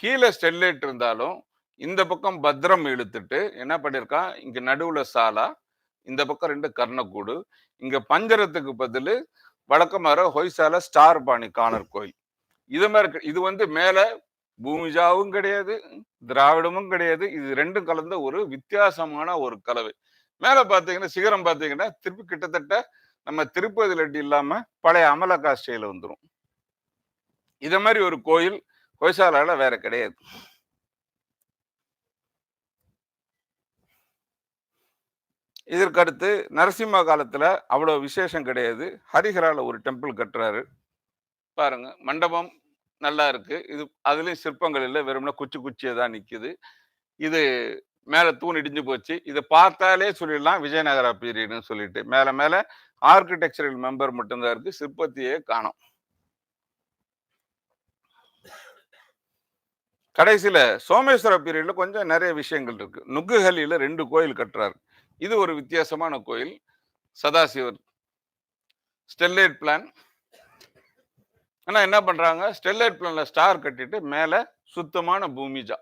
கீழே ஸ்டெர்லைட் இருந்தாலும் இந்த பக்கம் பத்ரம் இழுத்துட்டு என்ன பண்ணிருக்கான், இங்க நடுவுல சாலா, இந்த பக்கம் 2 கர்ணக்கூடு, இங்க பஞ்சரத்துக்கு பதில் வழக்கமாக ஹொய்சால ஸ்டார் பாணி காணர் கோயில். இது மாதிரி இது வந்து மேல பூமிஜாவும் கிடையாது, திராவிடமும் கிடையாது. இது 2ம் கலந்த ஒரு வித்தியாசமான ஒரு கலவை. மேல பாத்தீங்கன்னா சிகரம் பாத்தீங்கன்னா திருப்பி கிட்டத்தட்ட நம்ம திருப்பதி லட்டு இல்லாம பழைய அமலக்கா ஸ்டைல வந்துடும். இத மாதிரி ஒரு கோயில் ஹொய்சாலால வேற கிடையாது. இதற்கு அடுத்து நரசிம்ம காலத்துல அவ்வளவு விசேஷம் கிடையாது. ஹரிஹரால ஒரு டெம்பிள் கட்டுறாரு பாருங்க. மண்டபம் நல்லா இருக்கு. இது அதுலயும் சிற்பங்கள் இல்லை, வெறும்னா குச்சியா தான் நிக்குது. இது மேல தூண் இடிஞ்சு போச்சு. இதை பார்த்தாலே சொல்லிடலாம் விஜயநகரா பீரியட்னு சொல்லிட்டு. மேல மேல ஆர்கிடெக்சரல் மெம்பர் மட்டும்தான் இருக்கு, சிற்பத்தையே காணோம். கடைசியில சோமேஸ்வர பீரியட்ல கொஞ்சம் நிறைய விஷயங்கள் இருக்கு. நுக்குஹலியில 2 கோயில் கட்டுறாரு. இது ஒரு வித்தியாசமான கோயில். Sadasivar Sterlite plan. ஆனா என்ன பண்றாங்க, ஸ்டெர்லைட் பிளான்ல ஸ்டார் கட்டிட்டு மேல சுத்தமான பூமிஜா.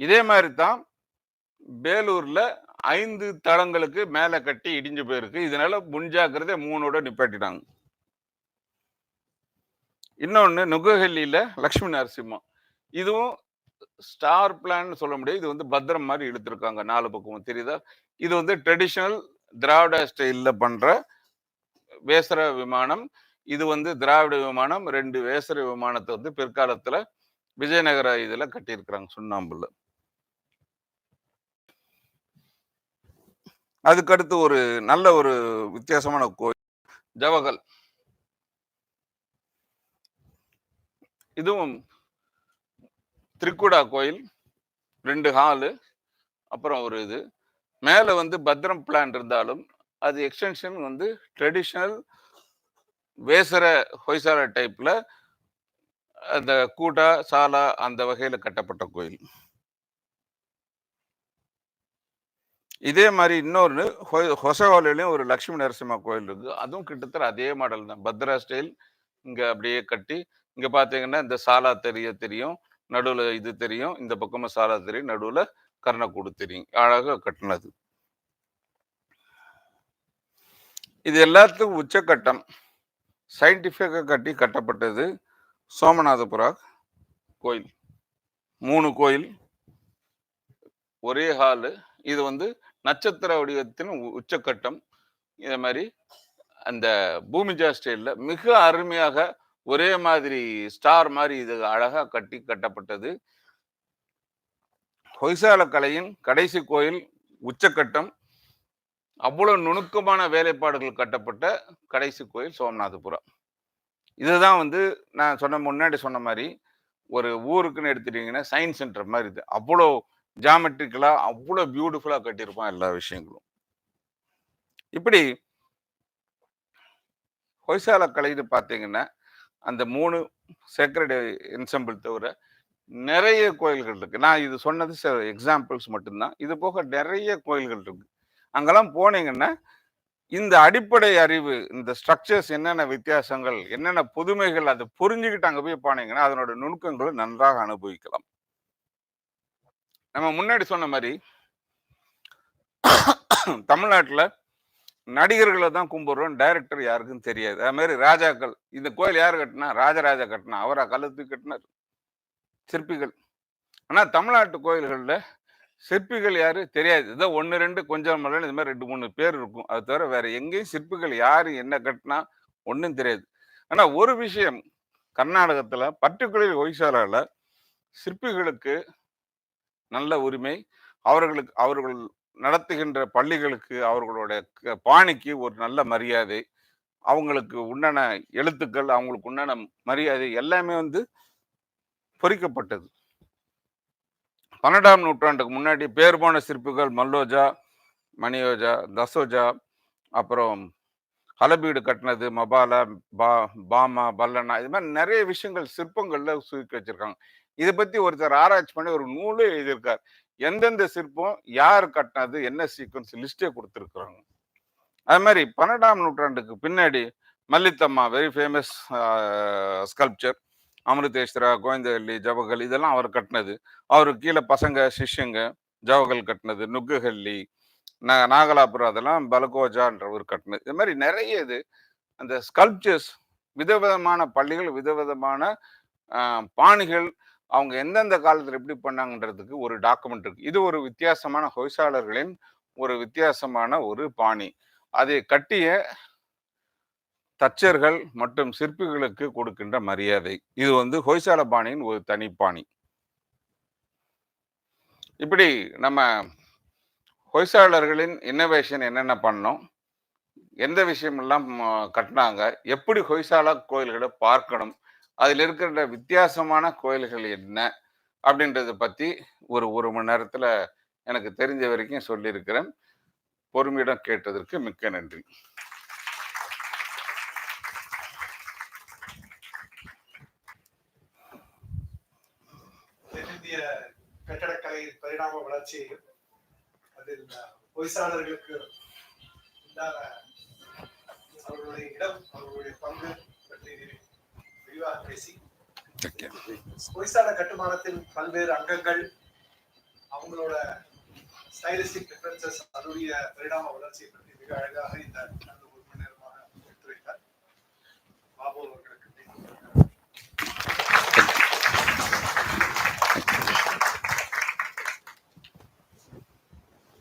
இதே மாதிரி தான் வேலூர்ல 5 தளங்களுக்கு மேல கட்டி இடிஞ்சு போயிருக்கு. இதனால முன்ஜாக்கிரதை 3ஓட நிப்பாட்டிட்டாங்க. இன்னொன்னு நுகஹல்லியில லட்சுமி நரசிம்மா. இதுவும் ஸ்டார் பிளான் சொல்ல முடியாது. இது வந்து பத்திரம் மாதிரி இழுத்துருக்காங்க 4 பக்கமும், தெரியுதா? இது வந்து ட்ரெடிஷனல் திராவிட ஸ்டைல்ல பண்ற வேசர விமானம். இது வந்து திராவிட விமானம். 2 வேசர விமானத்தை வந்து பிற்காலத்துல விஜயநகர இதுல கட்டியிருக்கிறாங்க சுண்ணாம்புல. அதுக்கடுத்து ஒரு நல்ல ஒரு வித்தியாசமான கோயில் ஜவஹல். இதுவும் திரிகுடா கோயில். 2 ஹாலு, அப்புறம் ஒரு இது மேல வந்து பத்ரம் பிளான் இருந்தாலும் அது எக்ஸ்டென்ஷன் வந்து ட்ரெடிஷ்னல் வேசர ஹொய்சால டைப்ல அந்த கூடா சாலா அந்த வகையில கட்டப்பட்ட கோயில். இதே மாதிரி இன்னொன்னு ஹொசவாலையிலயும் ஒரு லட்சுமி நரசிம்ம கோயில் இருக்கு. அதுவும் கிட்டத்தட்ட அதே மாடல் தான். பத்ரா ஸ்டைல். இங்க அப்படியே கட்டி இங்க பாத்தீங்கன்னா இந்த சாலா தெரியும், நடுவுல இது தெரியும், இந்த பக்கமும் சாலா தெரியும், நடுவுல கர்ணக்கூடு தெரியும். அழகா கட்டினது. இது எல்லாத்துக்கும் உச்சக்கட்டம் சயின்டிஃபிக்கா கட்டப்பட்டது சோமநாதபுரா கோயில். 3 கோயில் ஒரே ஹாலு. இது வந்து நட்சத்திர வடிவத்தின் உச்சக்கட்டம். இதே மாதிரி அந்த பூமிஜா ஸ்டைல்ல மிக அருமையாக ஒரே மாதிரி ஸ்டார் மாதிரி இது அழகா கட்டப்பட்டது. ஹொய்சால கலையின் கடைசி கோயில் உச்சக்கட்டம். அவ்வளவு நுணுக்கமான வேலைப்பாடுகள் கட்டப்பட்ட கடைசி கோயில் சோமநாதபுரா. இதுதான் வந்து நான் முன்னாடி சொன்ன மாதிரி ஒரு ஊருக்குன்னு எடுத்துட்டீங்கன்னா சயின்ஸ் சென்டர் மாதிரி இது. அவ்வளோ ஜாமெட்ரிக்கலா அவ்வளோ பியூட்டிஃபுல்லா கட்டியிருப்பான் எல்லா விஷயங்களும். இப்படி ஹொய்சால கலைன்னு பார்த்தீங்கன்னா அந்த 3 சேக்ரட் என்செம்பிள் தவிர நிறைய கோயில்கள் இருக்கு. நான் இது சொன்னது எக்ஸாம்பிள்ஸ் மட்டும்தான். இது போக நிறைய கோயில்கள் இருக்கு. அங்கெல்லாம் போனீங்கன்னா இந்த அடிப்படை அறிவு, இந்த ஸ்ட்ரக்சர்ஸ் என்னென்ன வித்தியாசங்கள், என்னென்ன புதுமைகள் அதை புரிஞ்சுக்கிட்டு அங்க போய் போனீங்கன்னா அதனோட நுணுக்கங்களை நன்றாக அனுபவிக்கலாம். நம்ம முன்னாடி சொன்ன மாதிரி தமிழ்நாட்டில் நடிகர்களை தான் கும்பிடுறோம், டைரக்டர் யாருக்கும் தெரியாது. அது மாதிரி ராஜாக்கள், இந்த கோயில் யார் கட்டினா? ராஜராஜா கட்டினா. அவரா கழுத்து கட்டினார். சிற்பிகள். ஆனா தமிழ்நாட்டு கோயில்கள்ல சிற்பிகள் யாரு தெரியாது. ஏதோ 1, 2 கொஞ்சம் இது மாதிரி 2, 3 பேர் இருக்கும். அது தவிர வேற எங்கேயும் சிற்பிகள் யாரு என்ன கட்டினா ஒன்றும் தெரியாது. ஆனா ஒரு விஷயம், கர்நாடகத்துல பர்டிகுலர் ஹொய்சாலால சிற்பிகளுக்கு நல்ல உரிமை. அவர்கள் நடத்துகின்ற பள்ளிகளுக்கு அவர்களுடைய பாணிக்கு ஒரு நல்ல மரியாதை, அவங்களுக்கு உண்டான எழுத்துக்கள், அவங்களுக்கு உண்டான மரியாதை எல்லாமே வந்து பொறிக்கப்பட்டது. 12ஆம் நூற்றாண்டுக்கு முன்னாடி பேர் போன சிற்பிகள் மல்லோஜா, மணியோஜா, தசோஜா, அப்புறம் ஹலபீடு கட்டினது, மபாலா, பாமா, பல்லனா, இது மாதிரி நிறைய விஷயங்கள் சிற்பங்கள்ல சுருக்கி வச்சிருக்காங்க. இதை பத்தி ஒருத்தர் ஆராய்ச்சி பண்ணி ஒரு நூலே எழுதியிருக்கார். எந்தெந்த சிற்பம் யார் கட்டினது, என்ன சீக்வன்ஸ் லிஸ்டே கொடுத்துருக்குறாங்க. அது மாதிரி 12ஆம் நூற்றாண்டுக்கு பின்னாடி மல்லித்தம்மா, வெரி ஃபேமஸ் ஸ்கல்ப்சர், அமிர்தேஸ்வரா, கோவிந்தவல்லி, ஜவஹல், இதெல்லாம் அவர் கட்டினது. அவருக்கு கீழே பசங்க சிஷ்யங்க ஜவஹல் கட்டினது, நுக்குஹல்லி, நாகலாபுரம், அதெல்லாம் பலகோஜான்றவர் கட்டினது. இது மாதிரி நிறைய இது அந்த ஸ்கல்ப்சர்ஸ், விதவிதமான பள்ளிகள், விதவிதமான பாணிகள், அவங்க எந்தெந்த காலத்தில் எப்படி பண்ணாங்கன்றதுக்கு ஒரு டாக்குமெண்ட் இருக்கு. இது ஒரு வித்தியாசமான ஹொய்சாளர்களின் ஒரு வித்தியாசமான ஒரு பாணி. அதை கட்டிய தச்சர்கள் மற்றும் சிற்பிகளுக்கு கொடுக்கின்ற மரியாதை. இது வந்து ஹொய்சால பாணியின் ஒரு தனி பாணி. இப்படி நம்ம ஹொய்சாளர்களின் இன்னோவேஷன் என்னென்ன பண்ணோம், எந்த விஷயமெல்லாம் கட்டினாங்க, எப்படி ஹொய்சாலா கோயில்களை பார்க்கணும், அதில் இருக்கிற வித்தியாசமான கோயில்கள் என்ன அப்படின்றத பற்றி ஒரு மணி நேரத்தில் எனக்கு தெரிஞ்ச வரைக்கும் சொல்லியிருக்கிறேன். பொறுமையிடம் கேட்டதற்கு மிக்க நன்றி. தென்னிந்திய கட்டடக்கலை பரிணாம வளர்ச்சியையும் அதில் ஹொய்சாளர்களுக்கு உண்டான அவர்களுடைய இடம், அவர்களுடைய பங்கு பற்றி விரிவாக பேசி ஹொய்சால கட்டுமானத்தின் பல்வேறு அங்கங்கள், அவங்களோட ஸ்டைலிஸ்டிக் டிஃபரன்சஸ், அதனுடைய பரிணாம வளர்ச்சியை பற்றி மிக அழகாக இந்த